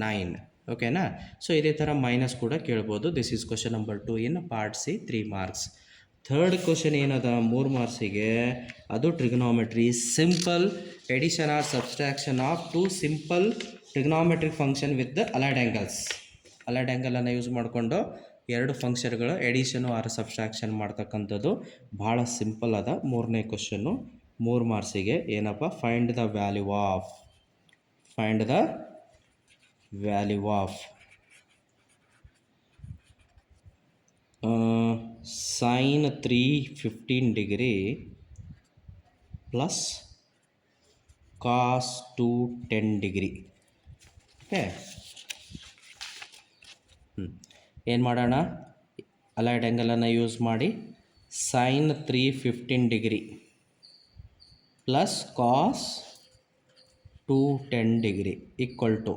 9. ಓಕೆನಾ? ಸೊ ಇದೇ ಥರ ಮೈನಸ್ ಕೂಡ ಕೇಳ್ಬೋದು. This is question number 2 in part C 3 marks. Third question ಏನದ 3 ಮಾರ್ಕ್ಸಿಗೆ, ಅದು trigonometry simple addition or subtraction of 2 simple trigonometric function with the allied angles. Allied ಆ್ಯಂಗಲನ್ನು ಯೂಸ್ ಮಾಡಿಕೊಂಡು ಎರಡು ಫಂಕ್ಷನ್ಗಳು ಎಡಿಷನು ಆರ್ ಸಬ್ಸ್ಟ್ರಾಕ್ಷನ್ ಮಾಡ್ತಕ್ಕಂಥದ್ದು ಭಾಳ ಸಿಂಪಲ್ ಅದ. ಮೂರನೇ ಕ್ವಶನ್ನು 3 ಮಾರ್ಕ್ಸಿಗೆ ಏನಪ್ಪ, find the value of sin 315 degree plus cos 210 degree. Okay. ಏನು ಮಾಡೋಣ, ಅಲೈಡ್ ಆ್ಯಂಗಲನ್ನು ಯೂಸ್ ಮಾಡಿ sine 315 degree plus cos 210 degree equal to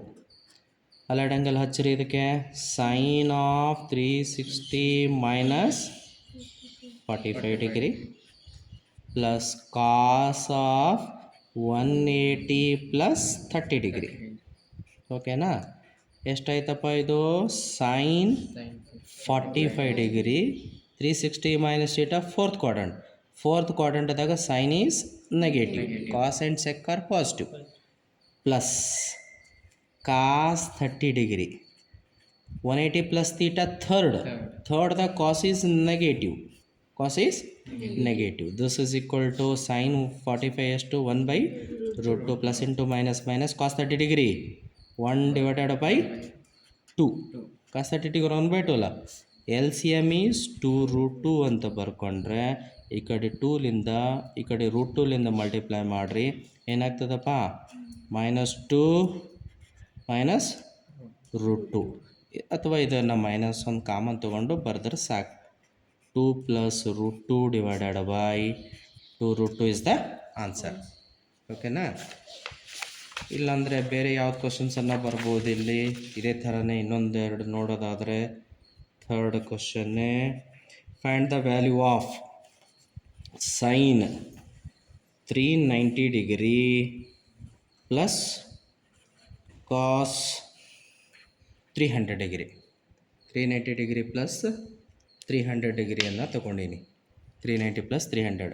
allied angle ಹಚ್ಚಿರಿ ಇದಕ್ಕೆ sine of 360 minus 45 degree plus cos of 180 plus 30 degree. ಓಕೆನಾ? ಎಷ್ಟಾಯ್ತಪ್ಪ ಇದು? Sine 45 degree 360 minus theta fourth ಕ್ವಾಡ್ರಂಟ್ದಾಗ sine is negative, cos and sec are positive, plus cos 30 degree 180 plus theta ಥರ್ಡ್ದಾಗ cos is negative, this is equal to sine 45 ಎಷ್ಟು 1/√2 plus into minus cos 30 degree 1/2 cos 30 degree 1/2 ಅಲ್ಲ, L C M is 2√2 ಅಂತ ಬರ್ಕೊಂಡ್ರೆ ಈ ಕಡೆ 2ಲಿಂದ ಈ ಕಡೆ √2ಲಿಂದ multiply ಮಾಡಿರಿ, ಏನಾಗ್ತದಪ್ಪ -2 minus √2, ಅಥವಾ ಇದನ್ನು ಮೈನಸ್ ಒಂದು ಕಾಮನ್ ತೊಗೊಂಡು ಬರೆದ್ರೆ ಸಾಕು. 2 plus √2 divided by 2√2 is the answer. ಓಕೆನಾ? ಇಲ್ಲಾಂದರೆ ಬೇರೆ ಯಾವ್ದು ಕ್ವಶನ್ಸನ್ನು ಬರ್ಬೋದು ಇಲ್ಲಿ ಇದೇ ಥರನೇ. ಇನ್ನೊಂದೆರಡು ನೋಡೋದಾದರೆ ಥರ್ಡ್ ಕ್ವಶನ್ನೇ, find the value of sine 390 degree plus cos 300 degree 390 degree plus 300 ಡಿಗ್ರಿಯನ್ನು ತೊಗೊಂಡೀನಿ, 390 ಪ್ಲಸ್ 300.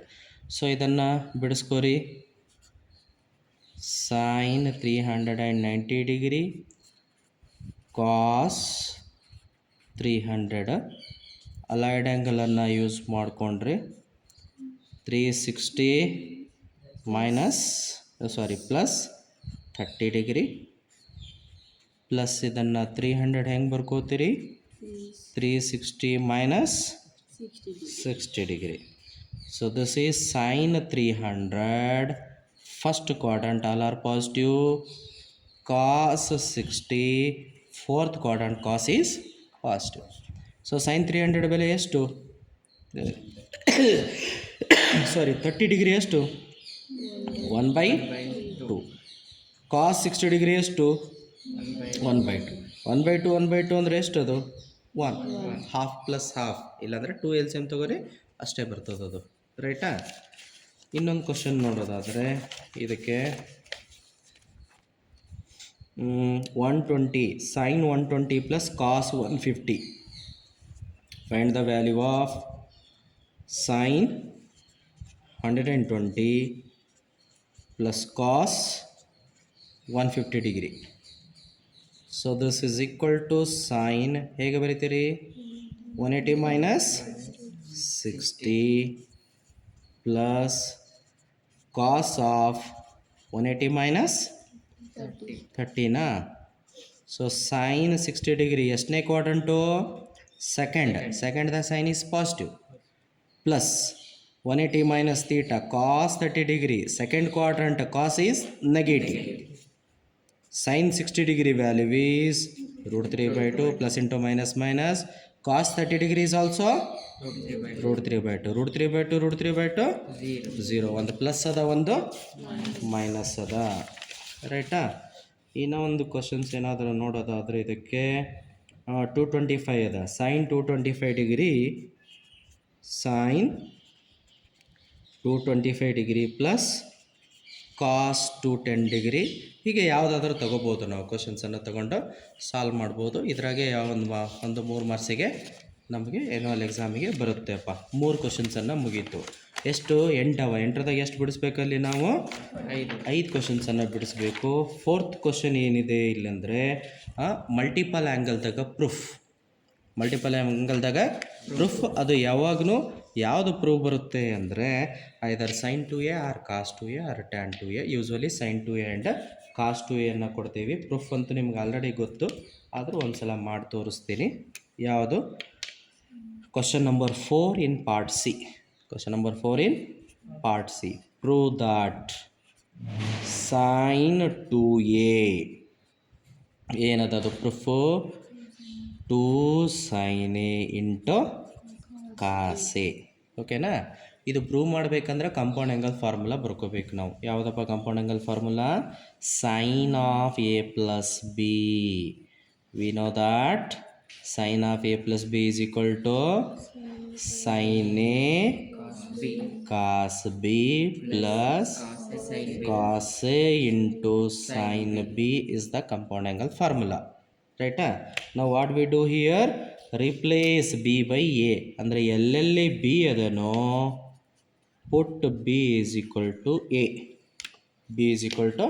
ಸೊ ಇದನ್ನು ಬಿಡಿಸ್ಕೋರಿ. ಸೈನ್ 390 ಡಿಗ್ರಿ ಕಾಸ್ 300 ಅಲೈಡ್ ಆ್ಯಂಗಲನ್ನು ಯೂಸ್ ಮಾಡಿಕೊಂಡ್ರೆ 360 ಪ್ಲಸ್ 30 ಡಿಗ್ರಿ ಪ್ಲಸ್ ಇದನ್ನು 300 ಹೆಂಗೆ ಬರ್ಕೋತೀರಿ, 360 minus 60 degree. So this is sine 300 first quadrant all are positive, cos 60 fourth quadrant cos is positive. So sign 300 ಬೆಲೆ ಎಷ್ಟು? 30 ಡಿಗ್ರಿ ಎಷ್ಟು? 1/2. ಕಾಸ್ 60 ಡಿಗ್ರಿ ಎಷ್ಟು? 1/2 ಅಂದರೆ ಎಷ್ಟು? ಅದು 1, ಹಾಫ್ ಪ್ಲಸ್ ಹಾಫ್, ಇಲ್ಲಾಂದರೆ 2 ಎಲ್ ಸಿ ಎಮ್ ತೊಗೋರಿ, ಅಷ್ಟೇ ಬರ್ತದದು. ರೈಟಾ? ಇನ್ನೊಂದು ಕ್ವಶನ್ ನೋಡೋದಾದರೆ ಇದಕ್ಕೆ 120 sine 120 plus cos 150. Find the value of sine 120 plus cos 150 degree. So this is equal to sine, ಹೇಗೆ ಬರೀತೀರಿ, 180 minus 60 plus cos of 180 minus 30ನಾ. ಸೊ ಸೈನ್ 60 ಡಿಗ್ರಿ ಎಷ್ಟನೇ ಕ್ವಾಡ್ರಂಟು? ಸೆಕೆಂಡ್ದಾಗ sine is positive, plus 180 minus theta cos 30 degree second quadrant cos is negative. Sine 60 degree value is √3/2 plus into minus cos 30 degree is also √3/2 0. ಒಂದು plus ಅದ, ಒಂದು minus ಅದ. ರೈಟಾ? ಇನ್ನೂ ಒಂದು ಕ್ವಶನ್ಸ್ ಏನಾದರೂ ನೋಡೋದಾದರೆ ಇದಕ್ಕೆ 225 ಅದ. Sine 225 degree plus cos 210 degree. ಹೀಗೆ ಯಾವುದಾದ್ರೂ ತೊಗೋಬೋದು, ನಾವು ಕ್ವಶನ್ಸನ್ನು ತೊಗೊಂಡು ಸಾಲ್ವ್ ಮಾಡ್ಬೋದು. ಇದ್ರಾಗೆ ಒಂದು 3 ಮಾರ್ಕ್ಸಿಗೆ ನಮಗೆ ಆ್ಯನ್ಯುವಲ್ ಎಕ್ಸಾಮಿಗೆ ಬರುತ್ತೆಪ್ಪ. 3 ಕ್ವಶನ್ಸನ್ನು ಮುಗೀತು. ಎಷ್ಟು? 8 ಅವ. 8ರದಾಗ ಎಷ್ಟು ಬಿಡಿಸ್ಬೇಕಲ್ಲಿ ನಾವು? 5 ಕ್ವಶನ್ಸನ್ನು ಬಿಡಿಸ್ಬೇಕು. ಫೋರ್ತ್ ಕ್ವಶನ್ ಏನಿದೆ ಇಲ್ಲಂದರೆ ಮಲ್ಟಿಪಲ್ ಆ್ಯಂಗಲ್ದಾಗ ಪ್ರೂಫ್. ಅದು ಯಾವಾಗೂ ಯಾವುದು ಪ್ರೂಫ್ ಬರುತ್ತೆ ಅಂದರೆ either sine 2a or cos 2a or tan 2a. Usually sine 2a and cos 2a ಅನ್ನು ಕೊಡ್ತೀವಿ. ಪ್ರೂಫ್ ಅಂತೂ ನಿಮ್ಗೆ ಆಲ್ರೆಡಿ ಗೊತ್ತು, ಆದರೂ ಒಂದು ಸಲ ಮಾಡಿ ತೋರಿಸ್ತೀನಿ. ಯಾವುದು? Question number 4 in part C. Prove that sine 2a ಏನದದು proof? 2 sin A into cos A. ಓಕೆನಾ? ಇದು ಪ್ರೂವ್ ಮಾಡಬೇಕಂದ್ರೆ ಕಾಂಪೌಂಡ್ ಆ್ಯಂಗಲ್ ಫಾರ್ಮುಲಾ ಬರ್ಕೋಬೇಕು ನಾವು. ಯಾವುದಪ್ಪ compound angle formula? Sine of A plus B. We know that sine of A plus B is equal to sine A cos B plus cos A into sine B is the compound angle formula. ರೈಟಾ? ನಾವು what we do here? Replace B by A. ಅಂದರೆ ಎಲ್ಲೆಲ್ಲಿ B ಅದನೋ put B is equal to A. B is equal to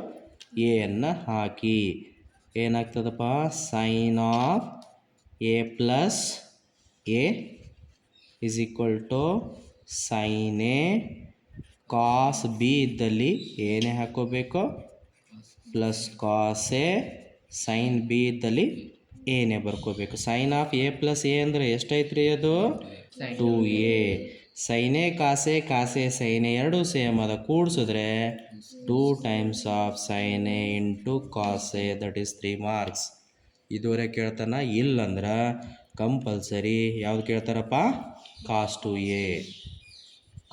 A ಅನ್ನು ಹಾಕಿ ಏನಾಗ್ತದಪ್ಪ? Sine of A plus A is equal to sine A cos B ಇದ್ದಲ್ಲಿ ಏನೇ ಹಾಕೋಬೇಕು? Plus cos A. Sine B ಇದ್ದಲ್ಲಿ ಏನೇ ಬರ್ಕೋಬೇಕು. Sine of A plus A ಅಂದರೆ ಎಷ್ಟೈತ್ರಿ ಅದು? 2a. ಸೈನ್ ಎ ಕಾಸೆ ಸೈನ್ ಎ ಎರಡೂ ಸೇಮ್ ಅದ, ಕೂಡಿಸಿದ್ರೆ 2 times of sine A into cos A, that is 3 marks. ಇದುವರೆಗೆ ಕೇಳ್ತಾನ? ಇಲ್ಲಂದ್ರೆ ಕಂಪಲ್ಸರಿ ಯಾವ್ದು ಕೇಳ್ತಾರಪ್ಪ? Cos 2a.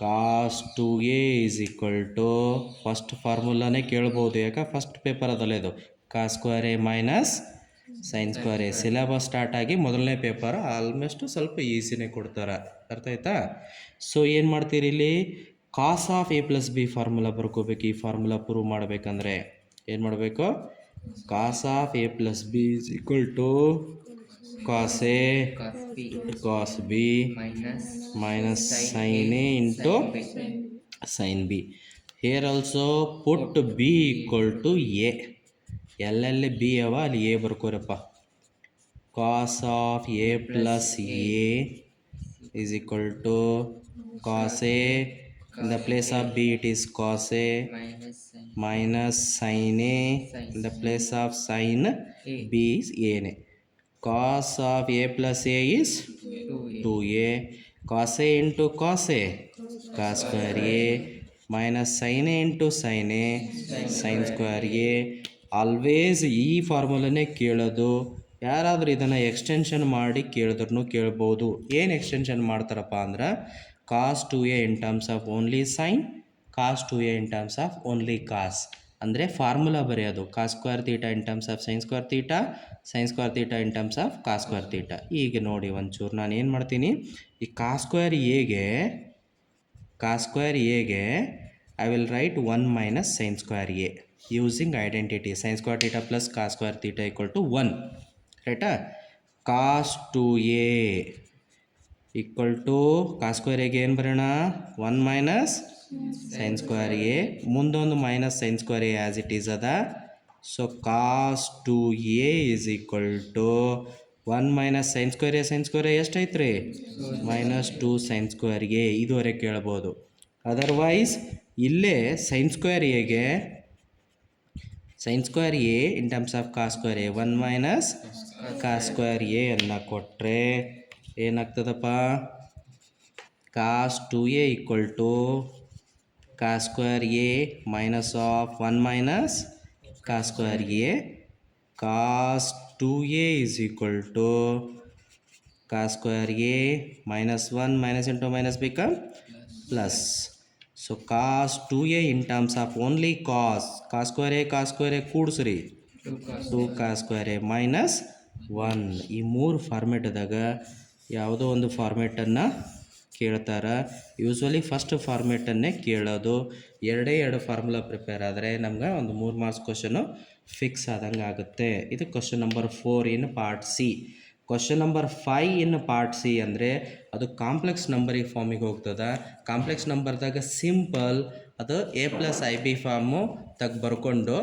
Cos 2a is equal to first ಫಾರ್ಮುಲಾನೇ ಕೇಳ್ಬೋದು. ಯಾಕೆ? ಫಸ್ಟ್ ಪೇಪರ್ ಅದಲ್ಲ ಇದು. ಕಾಸ್ square A minus sign square a. Syllabus start ಆಗಿ ಮೊದಲನೇ ಪೇಪರ್ ಆಲ್ಮೋಸ್ಟ್ ಸ್ವಲ್ಪ ಈಸಿನೇ ಕೊಡ್ತಾರೆ. ಅರ್ಥ ಆಯ್ತಾ? ಸೊ ಏನು ಮಾಡ್ತೀರಿ ಇಲ್ಲಿ? Cos of A plus B formula ಬರ್ಕೋಬೇಕು. ಈ ಫಾರ್ಮುಲಾ ಪ್ರೂವ್ ಮಾಡಬೇಕಂದ್ರೆ ಏನು ಮಾಡಬೇಕು? Cos of A plus B is equal to cos A cos B minus sign A into sine B. Here also put B equal to A. ಎಲ್ಲೆಲ್ಲಿ B ಅವ ಅಲ್ಲಿ A ಬರ್ಕೋರಪ್ಪ. Cos of A plus A is equal to cos A. In the place of B it is cos A minus sine A. In the place of sin B is ಎನೆ. Cos of A plus A is 2a. Cos A into cos A cos square A minus sign A into sin A sin square A. Always ಈ ಫಾರ್ಮುಲಾನೇ ಕೇಳೋದು. ಯಾರಾದರೂ ಇದನ್ನು extension ಮಾಡಿ ಕೇಳಿದ್ರೂ ಕೇಳ್ಬೋದು. ಏನು extension ಮಾಡ್ತಾರಪ್ಪ ಅಂದ್ರೆ cos 2a in terms of only sin, cos 2a in terms of only cos. ಅಂದರೆ ಫಾರ್ಮುಲಾ ಬರೆಯೋದು. Cos square theta in terms of sin square theta, sin square theta in terms of cos square theta. ಈಗ ನೋಡಿ ಒಂಚೂರು ನಾನು ಏನು ಮಾಡ್ತೀನಿ, ಈ cos square ಎಗೆ I will write 1 minus sign square A using identity. Sin square theta plus cos square theta equal to 1. ರೈಟಾ? ಕಾಸ್ 2a equal to cos square ಎಗೆ ಏನು ಬರೋಣ? 1 ಮೈನಸ್ ಸೈನ್ ಸ್ಕ್ವೇರ್ ಎ, ಮುಂದೊಂದು minus sign square A as it is ಅದ. So cos 2a is equal to 1 minus sign square A ಎಷ್ಟೈತೆ ರೀ? Minus 2 sin square A. ಇದುವರೆಗೆ ಕೇಳ್ಬೋದು. ಅದರ್ವೈಸ್ ಇಲ್ಲೇ ಸೈನ್ ಸ್ಕ್ವೇರ್ ಎಗೆ sin square A in terms of cos square A 1 minus cos square A ಅನ್ನು ಕೊಟ್ಟರೆ ಏನಾಗ್ತದಪ್ಪ? Cos 2a equal to cos square A minus of 1 minus cos square A. Cos 2a is equal to cos square A minus 1 minus into minus become plus. So cos 2a in terms of only cos square A ಕೂಡಿಸ್ರಿ 2 cos square A minus 1. ಈ ಮೂರು ಫಾರ್ಮೇಟ್ದಾಗ ಯಾವುದೋ ಒಂದು ಫಾರ್ಮೇಟನ್ನು ಕೇಳ್ತಾರೆ. Usually first ಫಾರ್ಮೇಟನ್ನೇ ಕೇಳೋದು. ಎರಡು formula prepare ಆದರೆ ನಮ್ಗೆ ಒಂದು 3 ಮಾರ್ಕ್ಸ್ ಕ್ವಶನು ಫಿಕ್ಸ್ ಆದಂಗೆ ಆಗುತ್ತೆ. ಇದು question number 4 in part C. Question number 5 in part C ಅಂದರೆ ಅದು ಕಾಂಪ್ಲೆಕ್ಸ್ ನಂಬರಿಗೆ ಫಾರ್ಮಿಗೆ ಹೋಗ್ತದೆ. ಕಾಂಪ್ಲೆಕ್ಸ್ ನಂಬರ್ದಾಗ ಸಿಂಪಲ್ ಅದು A plus I B form ಬರ್ಕೊಂಡು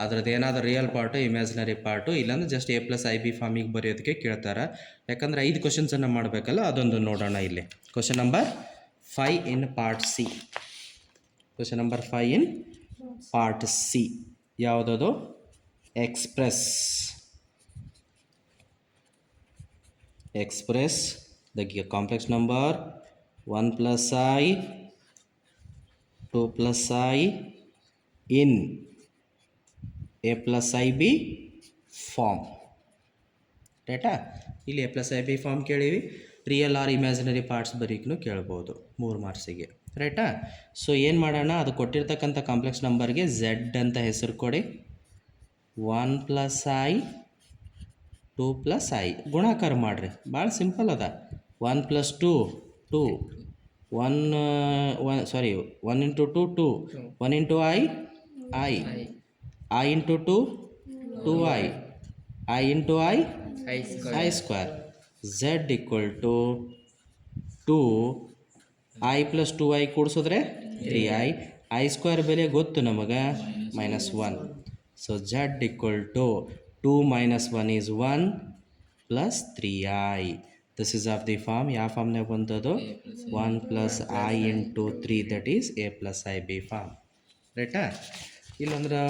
ಅದ್ರದ್ದು ಏನಾದರೂ ರಿಯಲ್ ಪಾರ್ಟು ಇಮ್ಯಾಜಿನರಿ ಪಾರ್ಟು ಇಲ್ಲಾಂದ್ರೆ just A plus I B ಫಾರ್ಮಿಗೆ ಬರೆಯೋದಕ್ಕೆ ಕೇಳ್ತಾರೆ. ಯಾಕಂದರೆ 5 ಕ್ವಶನ್ಸನ್ನು ಮಾಡಬೇಕಲ್ಲ, ಅದೊಂದು ನೋಡೋಣ ಇಲ್ಲಿ. Question number 5 in part C. Question number 5 in part C ಯಾವುದದು? express the complex number 1 plus I 2 plus I in a plus IB form. ರೈಟಾ? ಇಲ್ಲಿ A plus I B form ಕೇಳೀವಿ. ರಿಯಲ್ ಆರ್ ಇಮ್ಯಾಜಿನರಿ ಪಾರ್ಟ್ಸ್ ಬರೀಕ್ನು ಕೇಳ್ಬೋದು 3 ಮಾರ್ಕ್ಸಿಗೆ. ರೈಟಾ? So ಏನು ಮಾಡೋಣ, ಅದು ಕೊಟ್ಟಿರ್ತಕ್ಕಂಥ ಕಾಂಪ್ಲೆಕ್ಸ್ ನಂಬರ್ಗೆ ಝೆಡ್ ಅಂತ ಹೆಸರು ಕೊಡಿ. 1 ಪ್ಲಸ್ ಐ 2 ಪ್ಲಸ್ ಐ ಗುಣಾಕಾರ ಮಾಡಿರಿ. ಭಾಳ ಸಿಂಪಲ್ ಅದ. 1 plus 2 2 1 into 2 2 1 into i into 2 2i into I square. Z equal to 2 i plus 2i ಕೂಡಿಸಿದ್ರೆ 3i. ಐ ಸ್ಕ್ವೇರ್ ಬೆಲೆ ಗೊತ್ತು ನಮಗೆ, -1. So Z equal to 2 minus 1 is 1 plus 3i. This is of the form. ಯಾವ ಫಾರ್ಮ್ನಾಗ ಬಂತದು? 1 plus i into 3, that is a plus ib form. ರೈಟಾ? ಇಲ್ಲಂದ್ರೆ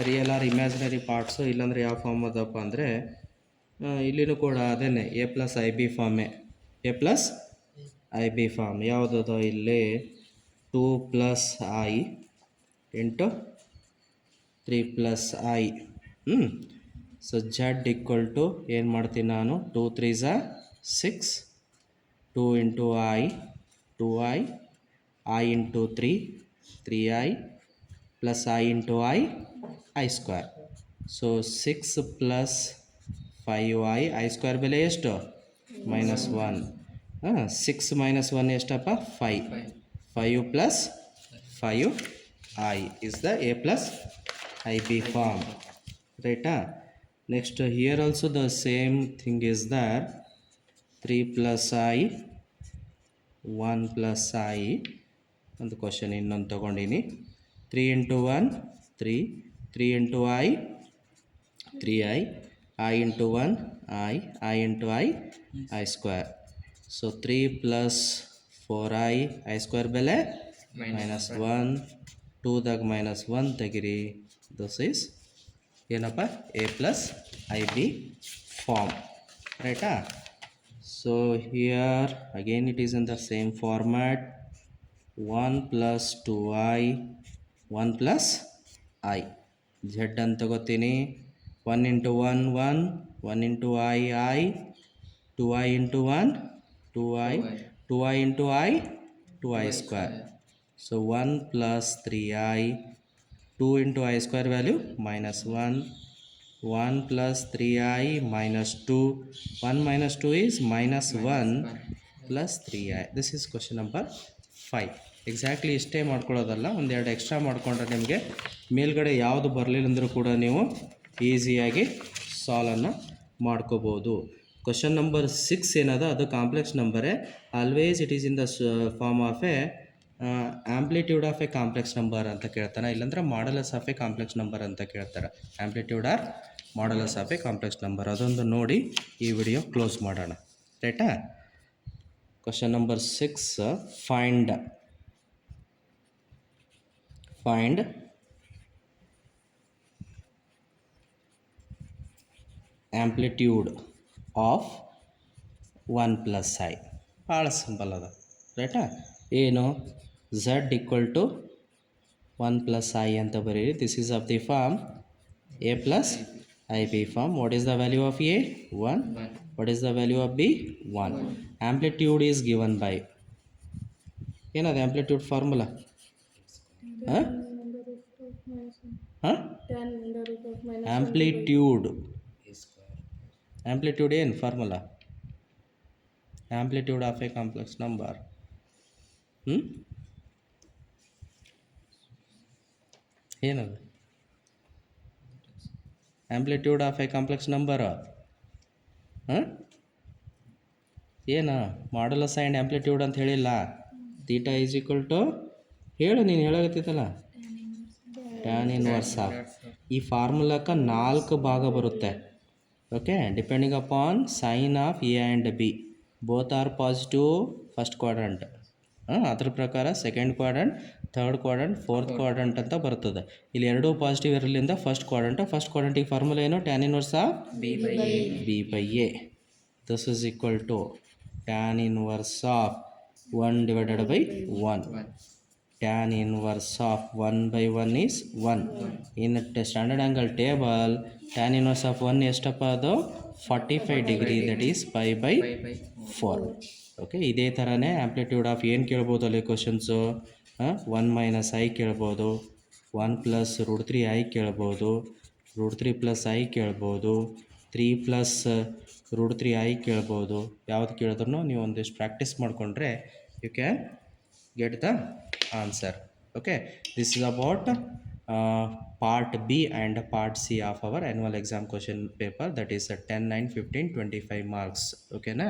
real or imaginary parts, ಇಲ್ಲಾಂದ್ರೆ ಯಾವ form ಅದಪ್ಪ ಅಂದರೆ ಇಲ್ಲಿನೂ ಕೂಡ ಅದೇನೆ ಎ ಪ್ಲಸ್ ಐ ಬಿ ಫಾರ್ಮೇ. A plus I B form ಯಾವುದದ ಇಲ್ಲಿ? 2 plus I into 3 plus I. So Z equal to ಏನು ಮಾಡ್ತೀನಿ ನಾನು? 2 3s 6, 2 into I 2i, I into 3 3i plus I into I square. So 6 plus 5i, I square ಬೆಲೆ ಎಷ್ಟು? -1. 6 minus 1 ಎಷ್ಟಪ್ಪ? 5. 5 plus 5i is the a plus ib form. Right? Next here also the same thing is there. 3 plus I 1 plus I. ಒಂದು question ಇನ್ನೊಂದು ತೊಗೊಂಡಿನಿ. 3 into 1 3, 3 into I 3i, I into 1 I into I square. So 3 plus 4i, I square ಬೆಲೆ -1. 2ದಾಗ -1 ತೆಗಿರಿ. This is ಏನಪ್ಪ? A plus I B form. ರೈಟಾ? So here again it is in the same format. 1 plus 2i 1 plus i. Z ಅಂತ ತಗೋತೀನಿ. 1 into 1 1, 1 into I 2i into 1 2i, 2i into I 2i square. So 1 plus 3i, 2 into I square value -1. 1 plus 3i minus 2. 1 minus 2 is -1 plus 3i. This is question number 5. Exactly ಇಷ್ಟೇ ಮಾಡ್ಕೊಳ್ಳೋದಲ್ಲ, ಒಂದೆರಡು extra ಮಾಡಿಕೊಂಡ್ರೆ ನಿಮಗೆ ಮೇಲ್ಗಡೆ ಯಾವುದು ಬರಲಿಲ್ಲ ಅಂದರೂ ಕೂಡ ನೀವು ಈಸಿಯಾಗಿ ಸಾಲ್ವನ್ನು ಮಾಡ್ಕೋಬೋದು. ಕ್ವಶನ್ ನಂಬರ್ 6 ಏನದ, ಅದು ಕಾಂಪ್ಲೆಕ್ಸ್ ನಂಬರೇ. Always it is in the form of a amplitude of a complex number ಅಂತ ಕೇಳ್ತಾನೆ, ಇಲ್ಲಾಂದ್ರೆ modulus of a complex number ಅಂತ ಕೇಳ್ತಾರೆ. Amplitude or modulus of a complex number, ಅದೊಂದು ನೋಡಿ ಈ ವಿಡಿಯೋ ಕ್ಲೋಸ್ ಮಾಡೋಣ. ರೈಟಾ? Question number 6, find amplitude of 1 plus i. ಭಾಳ ಸಿಂಪಲ್ ಅದ. ರೈಟಾ? ಏನು? Z equal to 1 plus i ಅಂತ ಬರೀರಿ. This is of the form A plus I B form. What is the value of A? 1. What is the value of B? 1. Amplitude is given by, ಏನದು amplitude formula? Amplitude ಏನು formula? Amplitude of a complex number. ಏನದು amplitude of a complex number? ಏನು modulus and amplitude ಅಂತ ಹೇಳಿಲ್ಲ. Theta is equal to, ಹೇಳು ನೀನು ಹೇಳಾಗತ್ತೈತಲ್ಲ, tan inverse of. ಈ ಫಾರ್ಮುಲಾಕ್ಕೆ 4 ಭಾಗ ಬರುತ್ತೆ. Okay, depending upon sign of a and b. Both are positive first quadrant. ಅದ್ರ ಪ್ರಕಾರ second quadrant, third quadrant, fourth quadrant ಅಂತ ಬರ್ತದೆ. ಇಲ್ಲಿ ಎರಡೂ ಪಾಸಿಟಿವ್ ಇರಲಿಂದ ಫಸ್ಟ್ ಕ್ವಾಡ್ರಂಟಿಗೆ ಫಾರ್ಮುಲಾ ಏನು? Tan inverse of b by a. This is equal to tan inverse of 1 divided by 1. tan inverse of 1 by 1 is 1. In standard angle table, tan inverse of 1 ಎಷ್ಟಪ್ಪ ಅದು 45 degree, that is pi by 4. Okay, ಇದೇ ಥರನೇ amplitude of ಏನು ಕೇಳ್ಬೋದು ಅಲ್ಲಿ questions, 1 minus I ಕೇಳ್ಬೋದು, 1 plus root 3 I ಕೇಳ್ಬೋದು, root 3 plus I ಕೇಳ್ಬೋದು, 3 ಪ್ಲಸ್ ರೂಟ್ 3 ಐ ಕೇಳ್ಬೋದು. ಯಾವ್ದು ಕೇಳಿದ್ರು ನೀವು ಒಂದಿಷ್ಟು ಪ್ರಾಕ್ಟೀಸ್ ಮಾಡಿಕೊಂಡ್ರೆ you can get the answer. Okay, this is about part B and part C of our annual exam question paper, that is 10, 9, 15, 25 marks. Okay na.